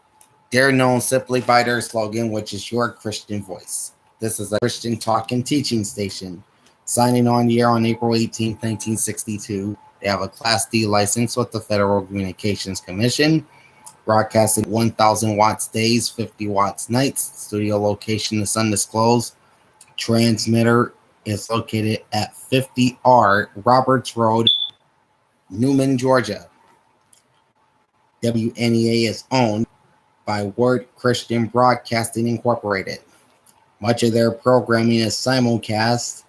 They're known simply by their slogan, which is Your Christian Voice. This is a Christian talk and teaching station. Signing on the air on April 18, 1962. They have a Class D license with the Federal Communications Commission. Broadcasting 1,000 watts days, 50 watts nights. Studio location is undisclosed. Transmitter is located at 50R Roberts Road, Newman, Georgia. WNEA is owned by Word Christian Broadcasting Incorporated. Much of their programming is simulcast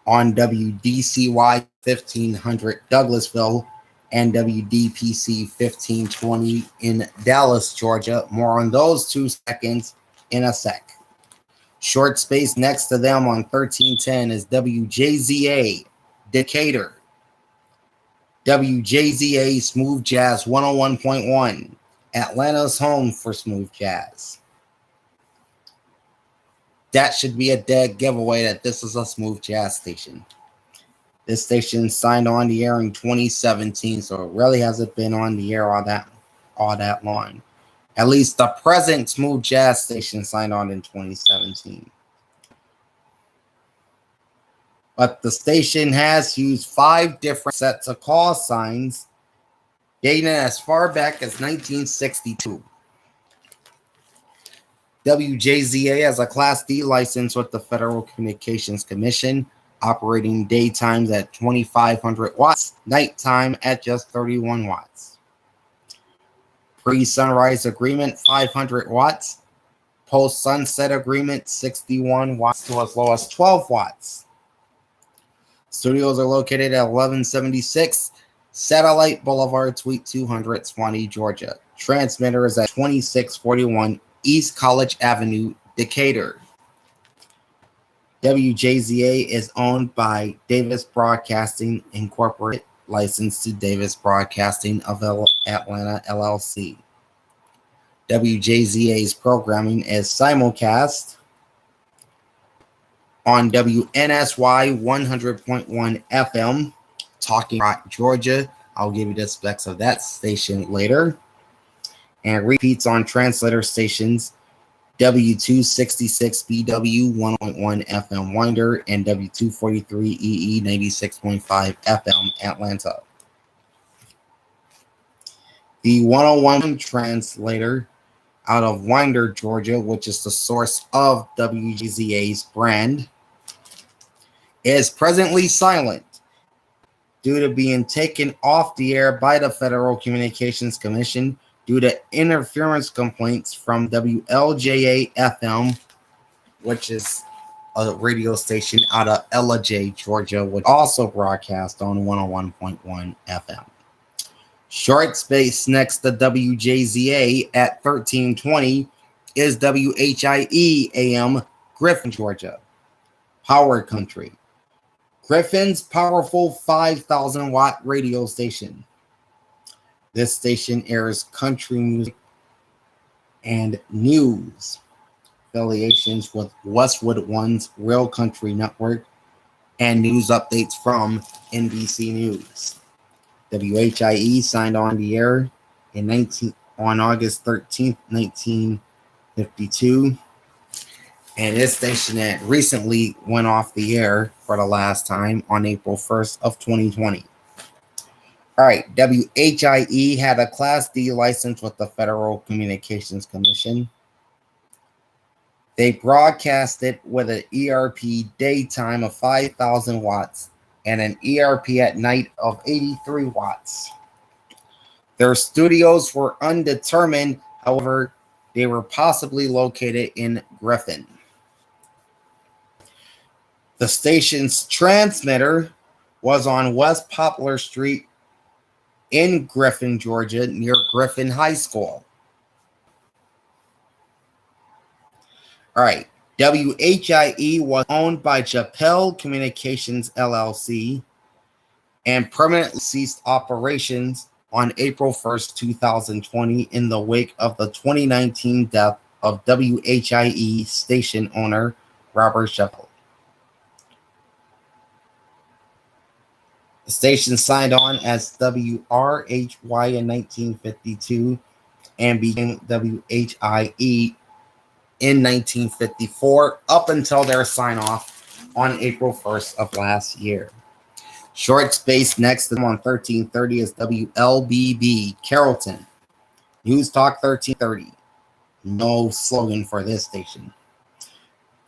on WDCY 1500 Douglasville and WDPC 1520 in Dallas, Georgia. More on those 2 seconds in a sec. Short space next to them on 1310 is WJZA Decatur. WJZA Smooth Jazz 101.1, Atlanta's home for smooth jazz. That should be a dead giveaway that this is a smooth jazz station. This station signed on the air in 2017, so it really hasn't been on the air all that long. At least the present smooth jazz station signed on in 2017. But the station has used 5 different sets of call signs dating as far back as 1962. WJZA has a Class D license with the Federal Communications Commission, operating daytimes at 2,500 watts, nighttime at just 31 watts. Pre-sunrise agreement, 500 watts. Post-sunset agreement, 61 watts to as low as 12 watts. Studios are located at 1176 Satellite Boulevard, Suite 200, Swanee, Georgia. Transmitter is at 2641 East College Avenue, Decatur. WJZA is owned by Davis Broadcasting Incorporated, licensed to Davis Broadcasting of Atlanta, LLC. WJZA's programming is simulcast on WNSY 100.1 FM, Talking Rock, Georgia. I'll give you the specs of that station later. And repeats on translator stations W266BW 1.1 FM Winder and W243EE 96.5 FM Atlanta. The 101 translator out of Winder, Georgia, which is the source of WGZA's brand, is presently silent due to being taken off the air by the Federal Communications Commission due to interference complaints from WLJA-FM, which is a radio station out of Ellijay, Georgia, which also broadcast on 101.1 FM. Short space next to WJZA at 1320 is WHIE AM, Griffin, Georgia. Power Country. Griffin's powerful 5,000 watt radio station. This station airs country music and news. Affiliations with Westwood One's Real Country Network and news updates from NBC News. WHIE signed on the air on August 13th, 1952. And this station that recently went off the air for the last time on April 1st of 2020. All right, WHIE had a Class D license with the Federal Communications Commission. They broadcasted with an ERP daytime of 5,000 watts and an ERP at night of 83 watts. Their studios were undetermined, however, they were possibly located in Griffin. The station's transmitter was on West Poplar Street in Griffin, Georgia, near Griffin High School. All right. WHIE was owned by Chappell Communications LLC and permanently ceased operations on April 1st, 2020 in the wake of the 2019 death of WHIE station owner Robert Chappell. The station signed on as WRHY in 1952 and became WHIE in 1954 up until their sign-off on April 1st of last year. Short space next to them on 1330 is WLBB Carrollton. News Talk 1330. No slogan for this station.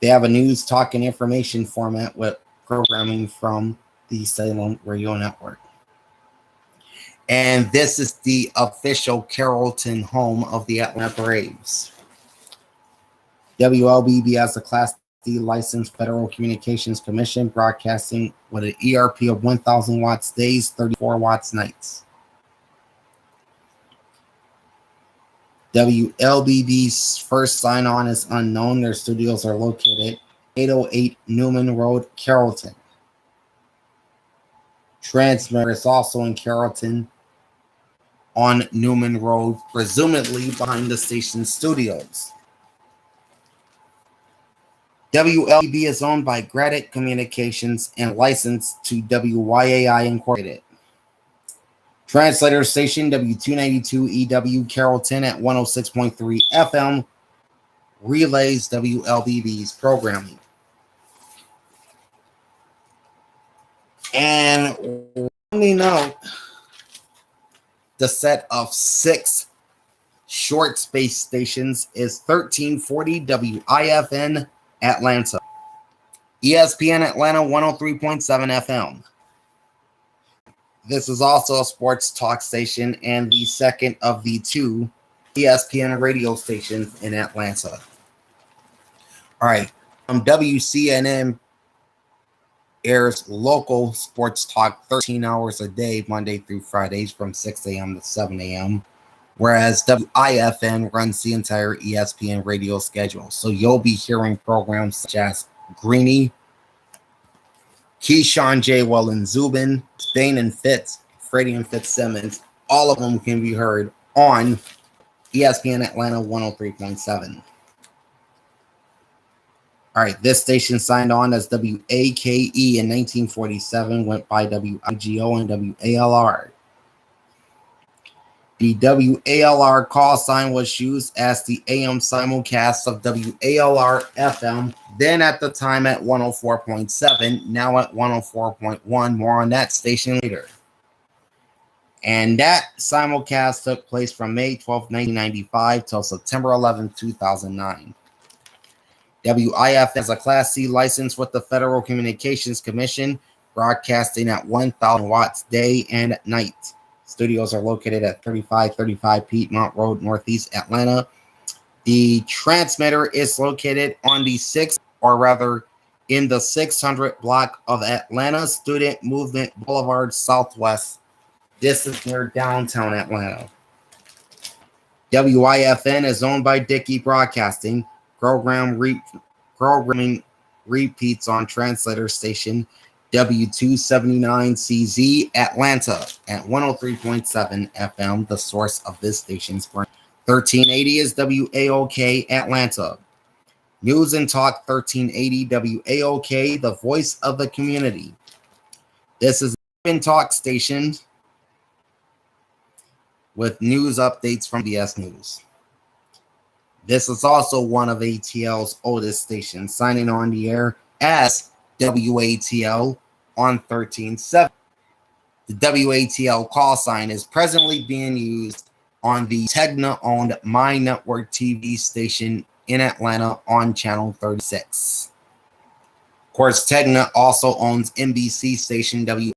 They have a news, talk, and information format with programming from the Salem Radio Network. And this is the official Carrollton home of the Atlanta Braves. WLBB has a Class D licensed Federal Communications Commission, broadcasting with an ERP of 1,000 watts days, 34 watts nights. WLBB's first sign-on is unknown. Their studios are located 808 Newman Road, Carrollton. Transmitter is also in Carrollton on Newman Road, presumably behind the station's studios. WLBB is owned by Gradit Communications and licensed to WYAI Incorporated. Translator station W292EW Carrollton at 106.3 FM relays WLBB's programming. And let me know the set of 6 short space stations is 1340 WIFN Atlanta, ESPN Atlanta 103.7 FM. This is also a sports talk station and the second of the 2 ESPN radio stations in Atlanta. All right, WCNN airs local sports talk 13 hours a day, Monday through Fridays from 6 a.m. to 7 a.m., whereas WIFN runs the entire ESPN radio schedule. So you'll be hearing programs such as Greeny, Keyshawn J. Wellen Zubin, Spain and Fitz, Freddie and Fitzsimmons. All of them can be heard on ESPN Atlanta 103.7. All right, this station signed on as WAKE in 1947, went by WIGO and WALR. The WALR call sign was used as the AM simulcast of WALR FM, then at the time at 104.7, now at 104.1. More on that station later. And that simulcast took place from May 12, 1995 till September 11, 2009. WIF has a Class C license with the Federal Communications Commission, broadcasting at 1,000 watts day and night. Studios are located at 3535 Piedmont Road, Northeast Atlanta. The transmitter is located on the 6th, or rather in the 600 block of Atlanta Student Movement Boulevard Southwest. This is near downtown Atlanta. WIFN is owned by Dickey Broadcasting. Programming repeats on translator station W279CZ Atlanta at 103.7 FM, the source of this station's brand. 1380 is WAOK Atlanta. News and Talk 1380 WAOK, the voice of the community. This is a talk station with news updates from BS News. This is also one of ATL's oldest stations, signing on the air as WATL on 1370. The WATL call sign is presently being used on the Tegna-owned My Network TV station in Atlanta on Channel 36. Of course, Tegna also owns NBC station WA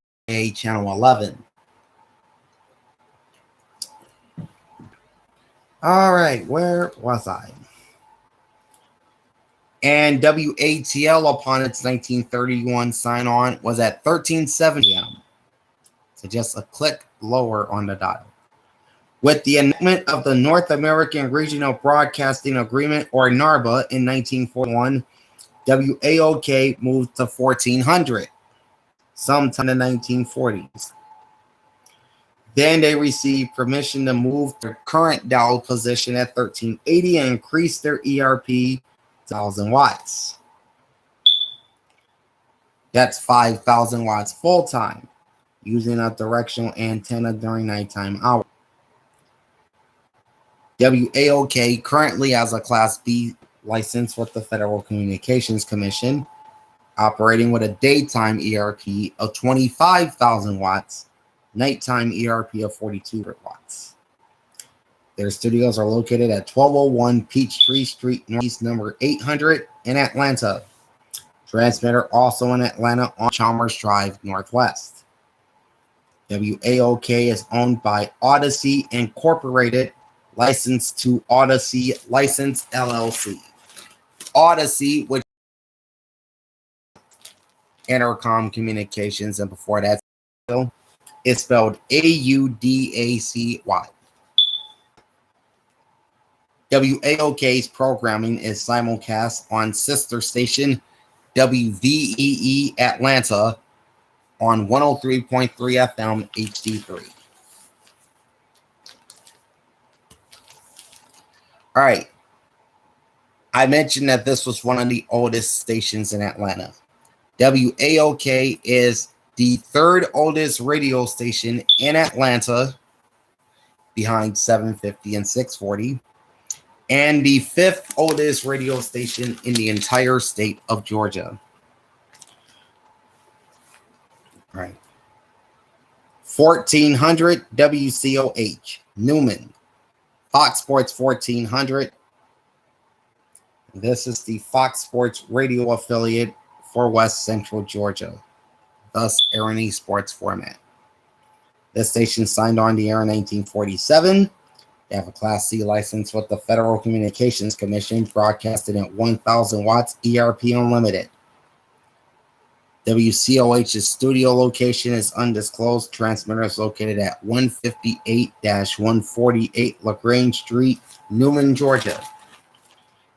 Channel 11. All right, where was I? And WATL, upon its 1931 sign-on, was at 1370 AM. So just a click lower on the dial. With the enactment of the North American Regional Broadcasting Agreement, or NARBA, in 1941, WAOK moved to 1400 sometime in the 1940s. Then they received permission to move their current dial position at 1380 and increase their ERP to 1,000 watts. That's 5,000 watts full-time, using a directional antenna during nighttime hours. WAOK currently has a Class B license with the Federal Communications Commission, operating with a daytime ERP of 25,000 watts, nighttime ERP of 4,200 watts. Their studios are located at 1201 Peachtree Street Northeast, number 800 in Atlanta. Transmitter also in Atlanta on Chalmers Drive Northwest. WAOK is owned by Odyssey Incorporated, licensed to Odyssey License LLC. Odyssey, which Intercom Communications, and before that, it's spelled AUDACY. WAOK's programming is simulcast on sister station WVEE Atlanta on 103.3 FM HD3. All right. I mentioned that this was one of the oldest stations in Atlanta. WAOK is the third oldest radio station in Atlanta, behind 750 and 640, and the fifth oldest radio station in the entire state of Georgia. All right. 1400 WCOH, Newman. Fox Sports 1400. This is the Fox Sports radio affiliate for West Central Georgia, thus airing a sports format. This station signed on the air in 1947. They have a Class C license with the Federal Communications Commission, broadcasting at 1,000 watts, ERP Unlimited. WCOH's studio location is undisclosed. Transmitter is located at 158-148 LaGrange Street, Newman, Georgia.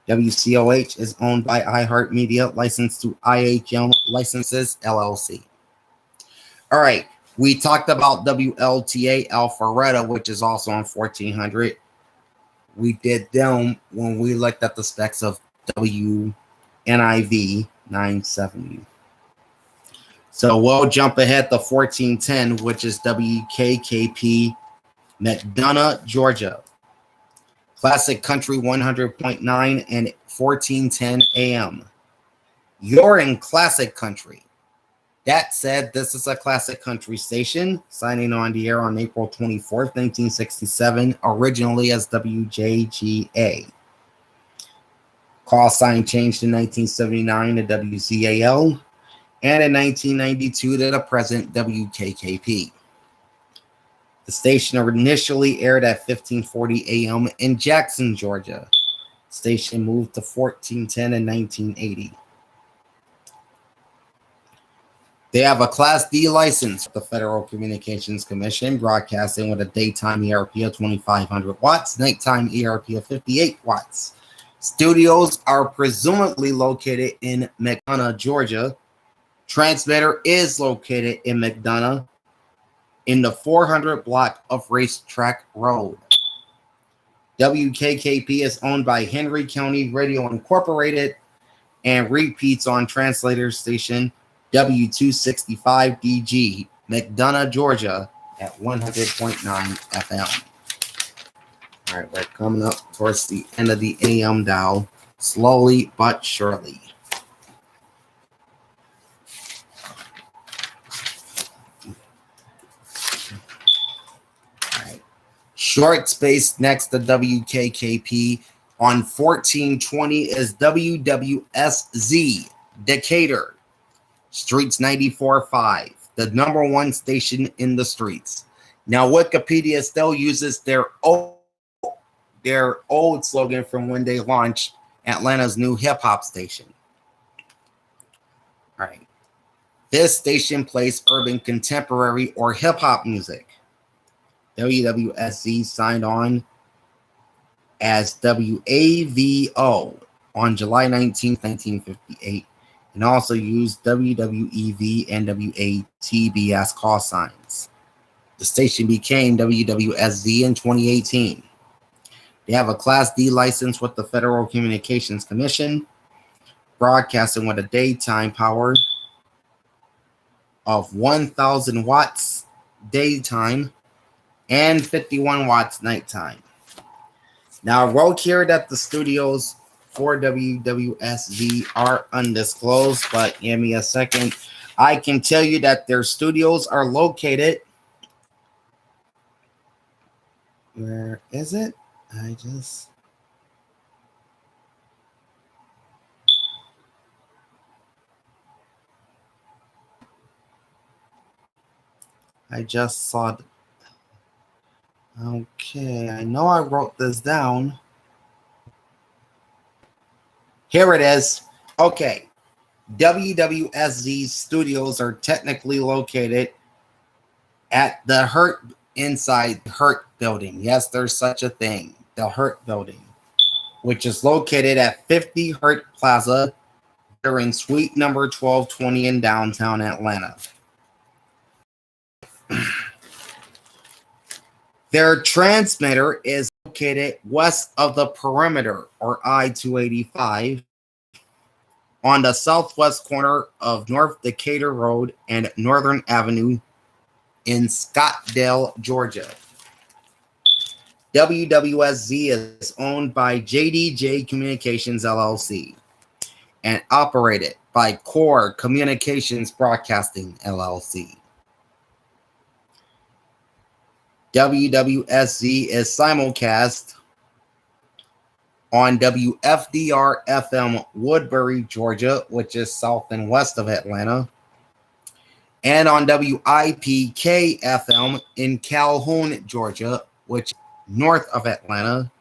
WCOH is owned by iHeartMedia, licensed to IHM Licenses, LLC. All right, we talked about WLTA Alpharetta, which is also on 1400. We did them when we looked at the specs of WNIV 970. So we'll jump ahead to 1410, which is WKKP McDonough, Georgia. Classic Country 100.9 and 1410 AM. You're in Classic Country. That said, this is a Classic Country station, signing on the air on April 24th, 1967, originally as WJGA. Call sign changed in 1979 to WZAL, and in 1992 to the present WKKP. The station initially aired at 1540 AM in Jackson, Georgia. The station moved to 1410 in 1980. They have a Class D license with the Federal Communications Commission, broadcasting with a daytime ERP of 2,500 watts, nighttime ERP of 58 watts. Studios are presumably located in McDonough, Georgia. Transmitter is located in McDonough in the 400 block of Racetrack Road. WKKP is owned by Henry County Radio Incorporated and repeats on translator station W265DG, McDonough, Georgia at 100.9 FM. All right, we're coming up towards the end of the AM dial, slowly but surely. All right. Short space next to WKKP on 1420 is WWSZ, Decatur, Streets 94.5, the number one station in the streets. Now, Wikipedia still uses their old slogan from when they launched Atlanta's new hip-hop station. All right. This station plays urban contemporary or hip-hop music. WWSZ signed on as WAVO on July 19, 1958, and also used WWEV and WATB as call signs. The station became WWSZ in 2018. They have a Class D license with the Federal Communications Commission, broadcasting with a daytime power of 1,000 watts daytime and 51 watts nighttime. Now, I wrote here that the studios for WWSZ are undisclosed, but give me a second. I can tell you that their studios are located. Where is it? I just saw it. Okay, I know I wrote this down. Here it is. Okay. WWSZ studios are technically located at the Hurt inside Hurt building. Yes, there's such a thing. The Hurt building, which is located at 50 Hurt Plaza during suite number 1220 in downtown Atlanta. Their transmitter is located west of the perimeter, or I-285, on the southwest corner of North Decatur Road and Northern Avenue in Scottsdale, Georgia. WWSZ is owned by JDJ Communications, LLC, and operated by Core Communications Broadcasting, LLC. WWSZ is simulcast on WFDR FM Woodbury, Georgia, which is south and west of Atlanta, and on WIPK FM in Calhoun, Georgia, which is north of Atlanta.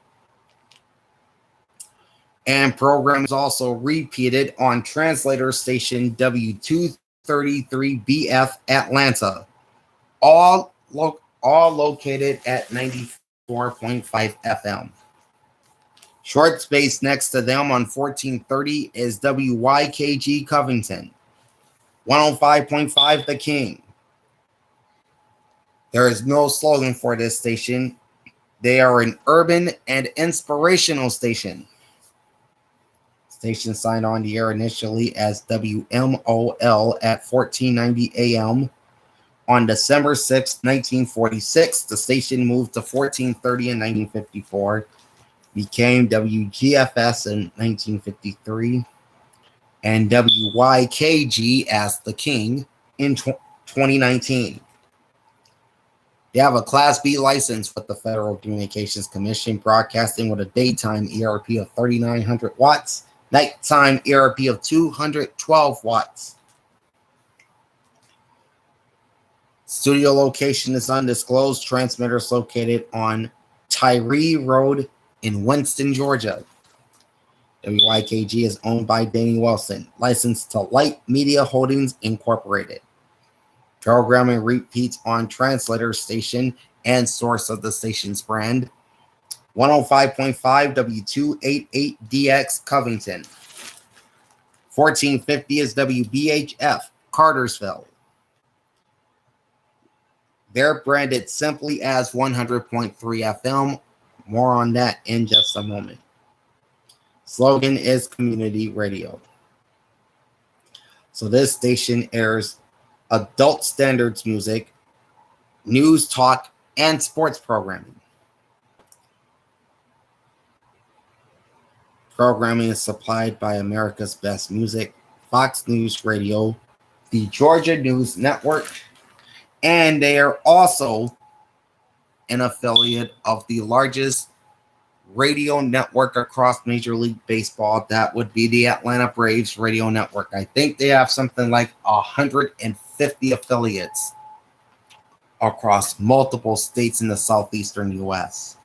And programs also repeated on translator station W233BF Atlanta, all located at 94.5 FM. Short space next to them on 1430 is WYKG Covington, 105.5 The King. There is no slogan for this station. They are an urban and inspirational station. Station signed on the air initially as WMOL at 1490 AM. On December 6, 1946, the station moved to 1430 in 1954, became WGFS in 1953, and WYKG as The King in 2019. They have a Class B license with the Federal Communications Commission, broadcasting with a daytime ERP of 3,900 watts, nighttime ERP of 212 watts. Studio location is undisclosed. Transmitters located on Tyree Road in Winston, Georgia. WYKG is owned by Danny Wilson, licensed to Light Media Holdings Incorporated. Programming repeats on translator station and source of the station's brand. 105.5 W288DX Covington. 1450 is WBHF Cartersville. They're branded simply as 100.3 FM. More on that in just a moment. Slogan is community radio. So this station airs adult standards music, news, talk, and sports programming. Programming is supplied by America's Best Music, Fox News Radio, the Georgia News Network, and they are also an affiliate of the largest radio network across Major League Baseball. That would be the Atlanta Braves radio network. I think they have something like 150 affiliates across multiple states in the southeastern U.S.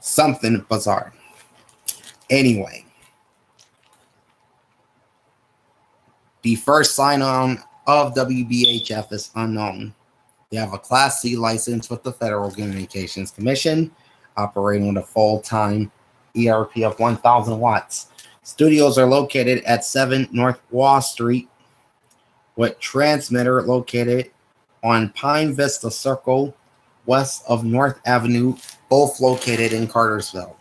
Something bizarre. Anyway, the first sign-on of WBHF is unknown. They have a Class C license with the Federal Communications Commission, operating with a full-time ERP of 1,000 watts. Studios are located at 7 North Wall Street, with transmitter located on Pine Vista Circle, west of North Avenue, both located in Cartersville.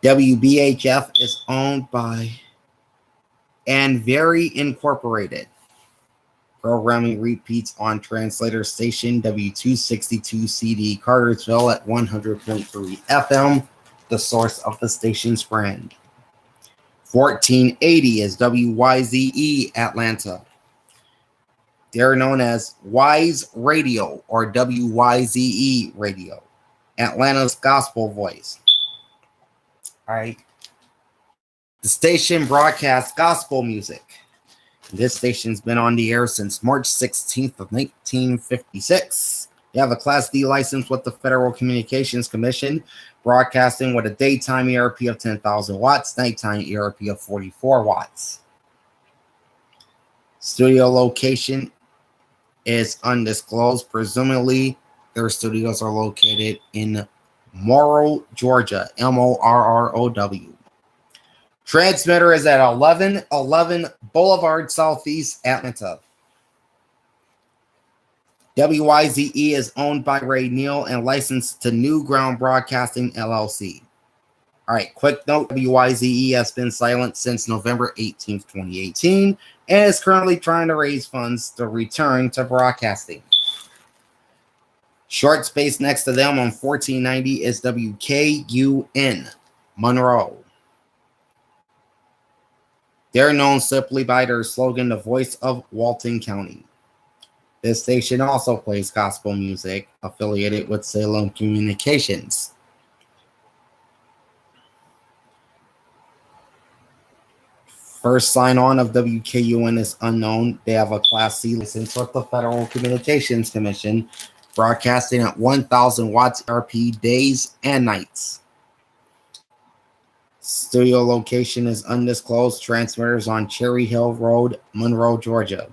WBHF is owned by and Very Incorporated. Programming repeats on translator station W262CD Cartersville at 100.3 FM, the source of the station's brand. 1480 is WYZE Atlanta. They're known as Wise Radio or WYZE Radio, Atlanta's gospel voice. All right. The station broadcasts gospel music. This station's been on the air since March 16th of 1956. They have a Class D license with the Federal Communications Commission, broadcasting with a daytime ERP of 10,000 watts, nighttime ERP of 44 watts. Studio location is undisclosed. Presumably, their studios are located in Morrow, Georgia, Morrow. Transmitter is at 1111 Boulevard Southeast, Atlanta. WYZE is owned by Ray Neal and licensed to New Ground Broadcasting, LLC. All right, quick note, WYZE has been silent since November 18th, 2018, and is currently trying to raise funds to return to broadcasting. Short space next to them on 1490 is WKUN, Monroe. They're known simply by their slogan, the voice of Walton County. This station also plays gospel music, affiliated with Salem Communications. First sign-on of WKUN is unknown. They have a Class C license with the Federal Communications Commission, broadcasting at 1,000 watts RP days and nights. Studio location is undisclosed. Transmitters on Cherry Hill Road, Monroe, Georgia.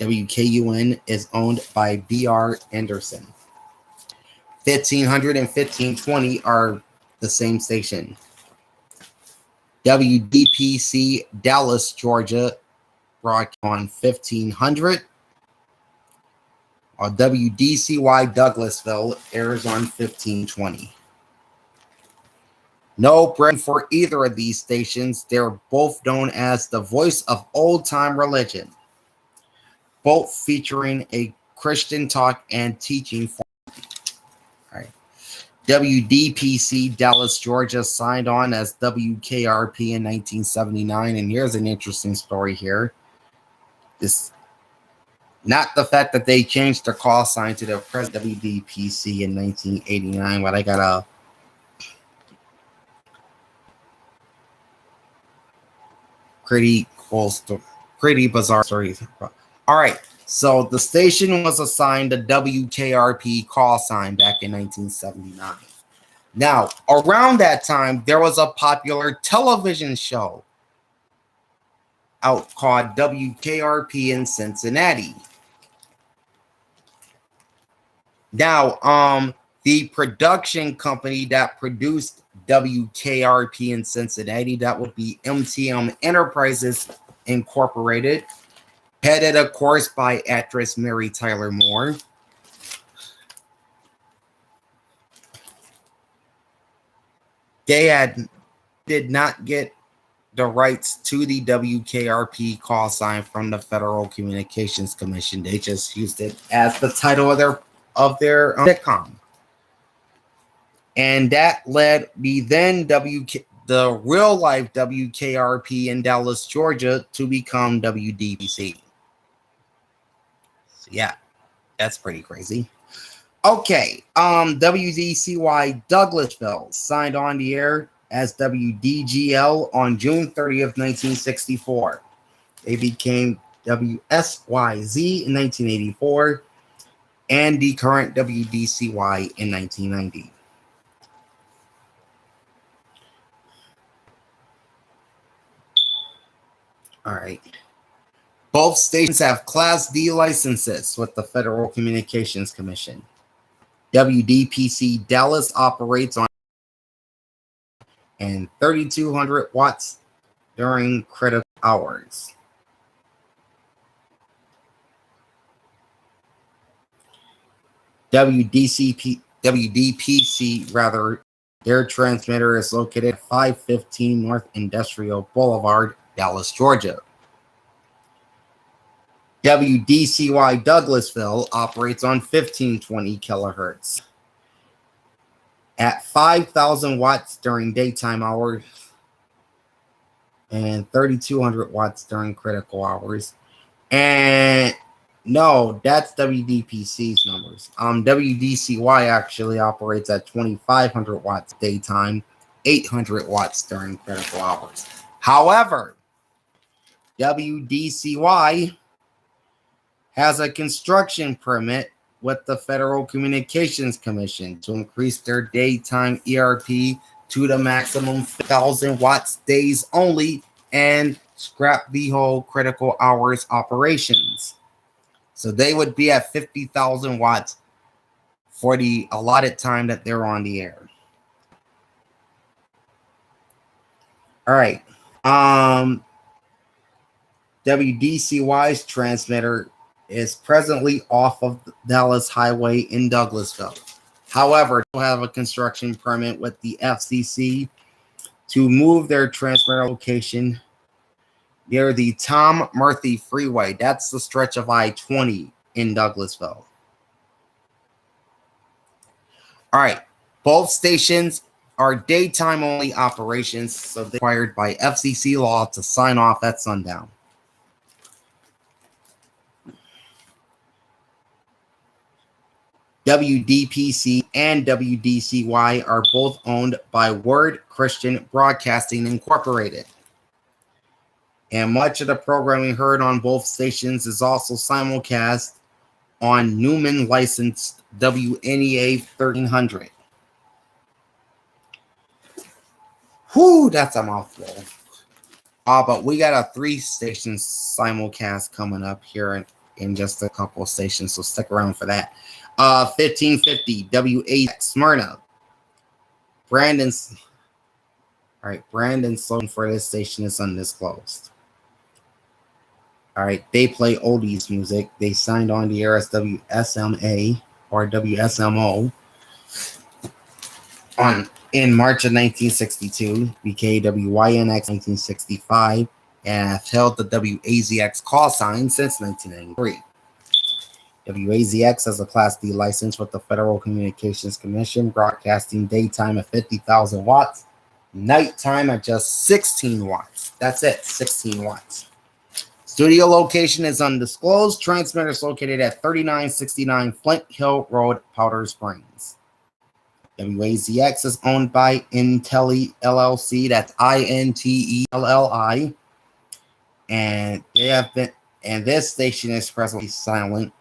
WKUN is owned by B.R. Anderson. 1500 and 1520 are the same station. WDPC Dallas, Georgia, broadcast on 1500. While WDCY Douglasville airs on 1520. No brand for either of these stations. They're both known as the voice of old time religion, both featuring a Christian talk and teaching format. All right. WDPC Dallas, Georgia signed on as WKRP in 1979. And here's an interesting story here. This, not the fact that they changed their call sign to the present WDPC in 1989, but I got a pretty bizarre story. All right, so the station was assigned a WKRP call sign back in 1979. Now, around that time, there was a popular television show out called WKRP in Cincinnati. Now, The production company that produced WKRP in Cincinnati, that would be MTM Enterprises Incorporated, headed, of course, by actress Mary Tyler Moore. They did not get the rights to the WKRP call sign from the Federal Communications Commission. They just used it as the title of their sitcom. And that led the then the real life WKRP in Dallas, Georgia, to become WDPC. So yeah, that's pretty crazy. Okay, WDCY Douglasville signed on the air as WDGL on June 30th, 1964. They became WSYZ in 1984 and the current WDCY in 1990. All right. Both stations have Class D licenses with the Federal Communications Commission. WDPC Dallas operates on and 3,200 watts during critical hours. WDPC, their transmitter is located at 515 North Industrial Boulevard, Dallas, Georgia. WDCY Douglasville operates on 1520 kilohertz at 5,000 watts during daytime hours and 3,200 watts during critical hours. And no, that's WDPC's numbers. WDCY actually operates at 2,500 watts daytime, 800 watts during critical hours. However, WDCY has a construction permit with the Federal Communications Commission to increase their daytime ERP to the maximum 1,000 watts days only and scrap the whole critical hours operations. So they would be at 50,000 watts for the allotted time that they're on the air. All right. WDCY's transmitter is presently off of Dallas Highway in Douglasville. However, they have a construction permit with the FCC to move their transmitter location near the Tom Murphy Freeway. That's the stretch of I-20 in Douglasville. All right. Both stations are daytime only operations, so they're required by FCC law to sign off at sundown. WDPC and WDCY are both owned by Word Christian Broadcasting Incorporated. And much of the programming heard on both stations is also simulcast on Newman licensed WNEA 1300. Whew, that's a mouthful. But we got a 3-station simulcast coming up here in just a couple of stations, so stick around for that. 1550 WAX Smyrna. Brandon's slogan for this station is undisclosed. All right, they play oldies music. They signed on the air as WSMA or WSMO in March of 1962, became WYNX 1965, and have held the WAZX call sign since 1993. WAZX has a Class D license with the Federal Communications Commission, broadcasting daytime at 50,000 watts, nighttime at just 16 watts. That's it, 16 watts. Studio location is undisclosed. Transmitter is located at 3969 Flint Hill Road, Powder Springs. WAZX is owned by Intelli LLC. That's INTELLI, and this station is presently silent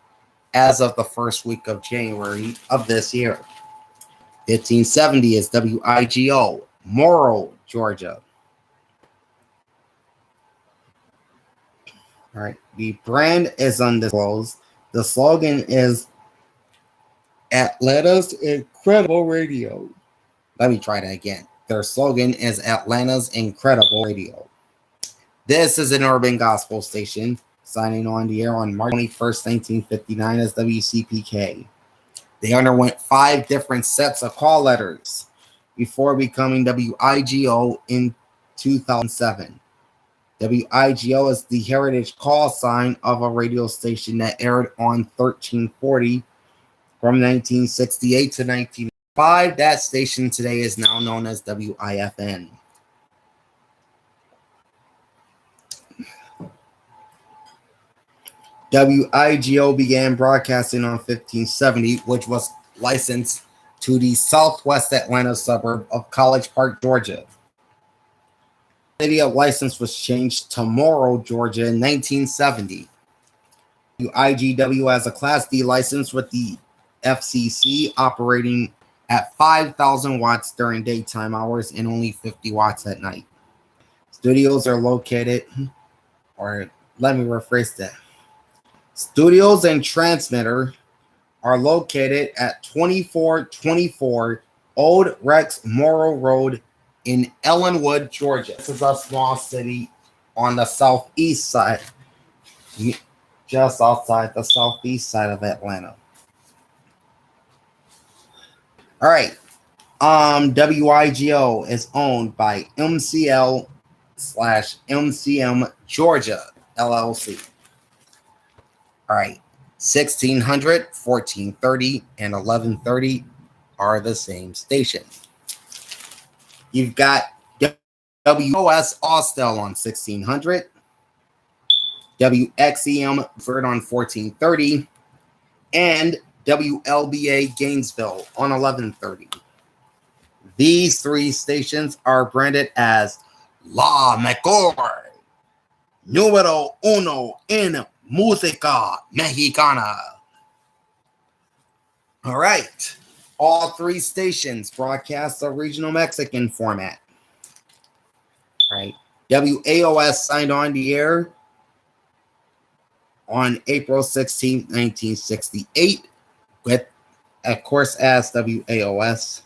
as of the first week of January of this year. 1570 is WIGO, Morrow, Georgia. All right, the brand is undisclosed. The slogan is Atlanta's Incredible Radio. Let me try that again. Their slogan is Atlanta's Incredible Radio. This is an urban gospel station, signing on the air on March 21st, 1959 as WCPK. They underwent 5 different sets of call letters before becoming WIGO in 2007. WIGO is the heritage call sign of a radio station that aired on 1340 from 1968 to 1995. That station today is now known as WIFN. WIGO began broadcasting on 1570, which was licensed to the southwest Atlanta suburb of College Park, Georgia. The radio license was changed to Morrow, Georgia in 1970. WIGW has a Class D license with the FCC, operating at 5,000 watts during daytime hours and only 50 watts at night. Studios are located, or let me rephrase that. Studios and transmitter are located at 2424 Old Rex Morrow Road in Ellenwood, Georgia. This is a small city on the southeast side, just outside the southeast side of Atlanta. All right. WIGO is owned by MCL/MCM Georgia LLC. All right. 1600, 1430, and 1130 are the same station. You've got WOS Austell on 1600, WXEM Ford on 1430, and WLBA Gainesville on 1130. These 3 stations are branded as La Mejor, Número Uno en Música Mexicana. All right. All 3 stations broadcast a regional Mexican format. All right. WAOS signed on the air on April 16, 1968, with, of course, as WAOS.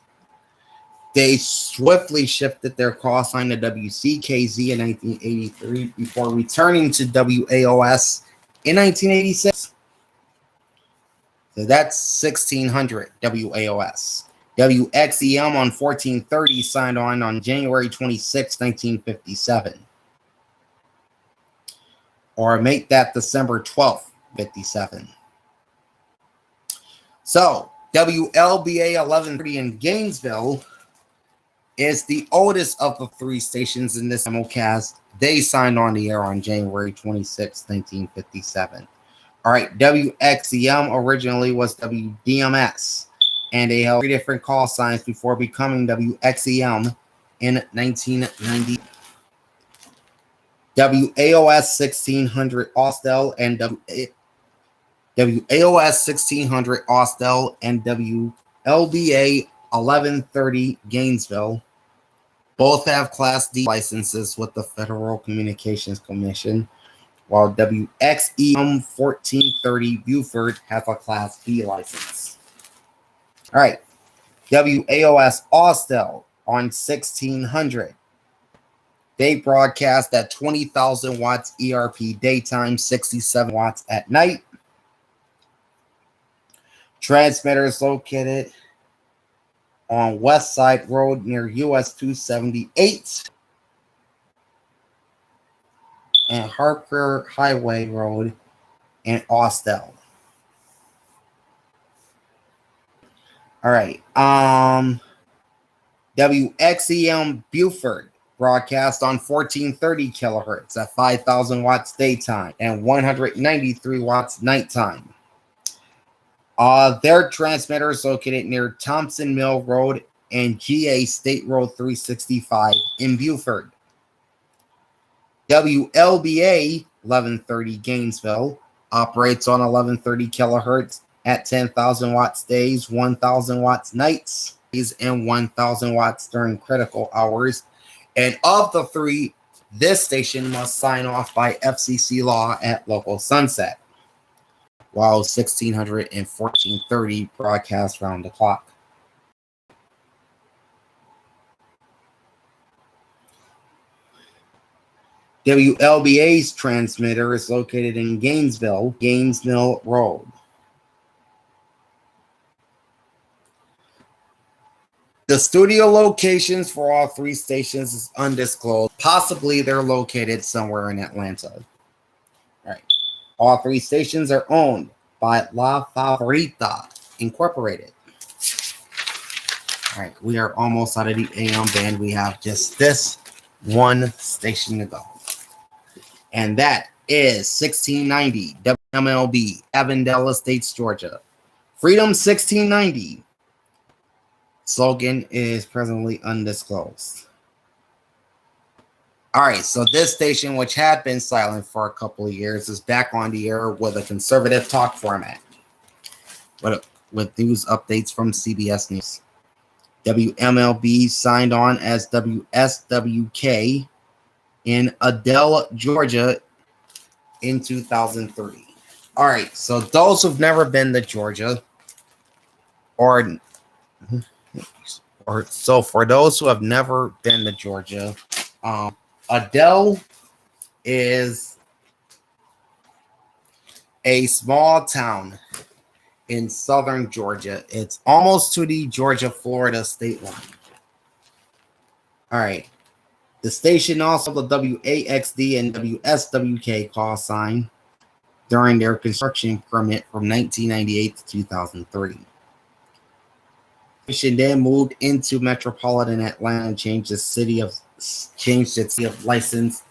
They swiftly shifted their call sign to WCKZ in 1983 before returning to WAOS in 1986. So that's 1600 WAOS. WXEM on 1430 signed on January 26, 1957. Or make that December 12th, 57. So WLBA 1130 in Gainesville is the oldest of the 3 stations in this simulcast. They signed on the air on January 26, 1957. All right, WXEM originally was WDMS, and they held 3 different call signs before becoming WXEM in 1990. WAOS 1600 Austell and WAOS 1600 Austell and WLBA 1130 Gainesville both have Class D licenses with the Federal Communications Commission, while WXEM 1430 Buford has a Class B license. All right, WAOS Austell on 1600. They broadcast at 20,000 watts ERP daytime, 67 watts at night. Transmitters located on West Side Road near US 278 and Harper Highway Road in Austell. All right. WXEM Buford broadcast on 1430 kilohertz at 5,000 watts daytime and 193 watts nighttime. Their transmitter is located near Thompson Mill Road and GA State Road 365 in Buford. WLBA 1130 Gainesville operates on 1130 kilohertz at 10,000 watts days, 1,000 watts nights, and 1,000 watts during critical hours. And of the 3, this station must sign off by FCC law at local sunset. while 1600 and 1430 broadcast round the clock. WLBA's transmitter is located in Gainesville, Gaines Mill Road. The studio locations for all three stations is undisclosed. Possibly they're located somewhere in Atlanta. All right. All three stations are owned by La Favorita Incorporated. All right. We are almost out of the AM band. We have just this one station to go. And that is 1690 WMLB, Avondale Estates, Georgia. Freedom 1690. Slogan is presently undisclosed. All right, so this station, which had been silent for a couple of years, is back on the air with a conservative talk format with news updates from CBS News. WMLB signed on as WSWK in Adel, Georgia in 2003. All right, so those who've never been to Georgia, or so for those who have never been to Georgia, Adel is a small town in southern Georgia. It's almost to the Georgia-Florida state line. All right. The station also the WAXD and WSWK call sign during their construction permit from 1998 to 2003. The station then moved into metropolitan Atlanta and changed its city of license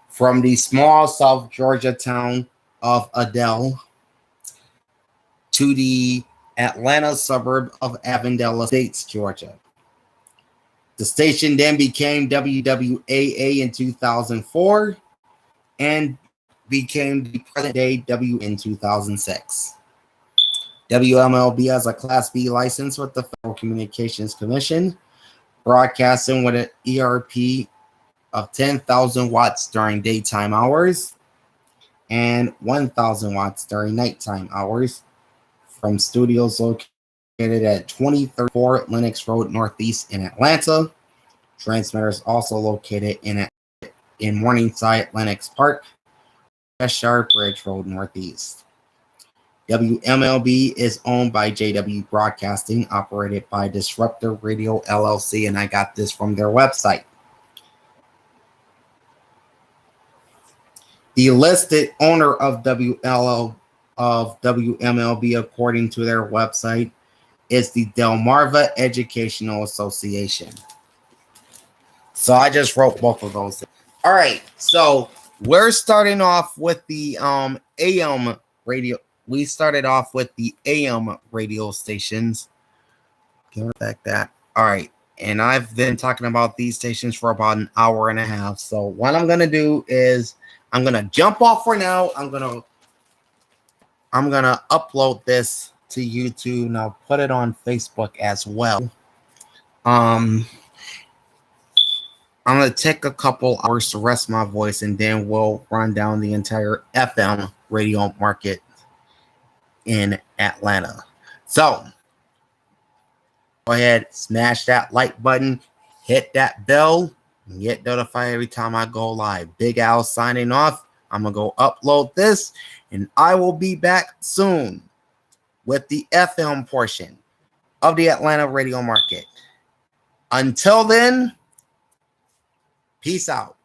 from the small South Georgia town of Adel to the Atlanta suburb of Avondale Estates, Georgia. The station then became WWAA in 2004 and became the present day W in 2006. WMLB has a Class B license with the Federal Communications Commission, broadcasting with an ERP of 10,000 watts during daytime hours and 1,000 watts during nighttime hours from studios located at 2034 Lenox Road Northeast in Atlanta. Transmitters also located in Morningside Lenox Park, Cheshire Bridge Road Northeast. WMLB is owned by JW Broadcasting, operated by Disruptor Radio LLC, and I got this from their website. The listed owner of WMLB, according to their website, is the Delmarva Educational Association. So I just wrote both of those. All right, so we're starting off with the AM radio. We started off with the AM radio stations. Give it back that. All right, and I've been talking about these stations for about an hour and a half. So what I'm gonna do is I'm gonna jump off for now. I'm gonna upload this to YouTube and I'll put it on Facebook as well. I'm gonna take a couple hours to rest my voice, and then we'll run down the entire FM radio market in Atlanta. So go ahead, smash that like button, hit that bell, and get notified every time I go live. Big Al signing off. I'm gonna go upload this, and I will be back soon with the FM portion of the Atlanta radio market. Until then, peace out.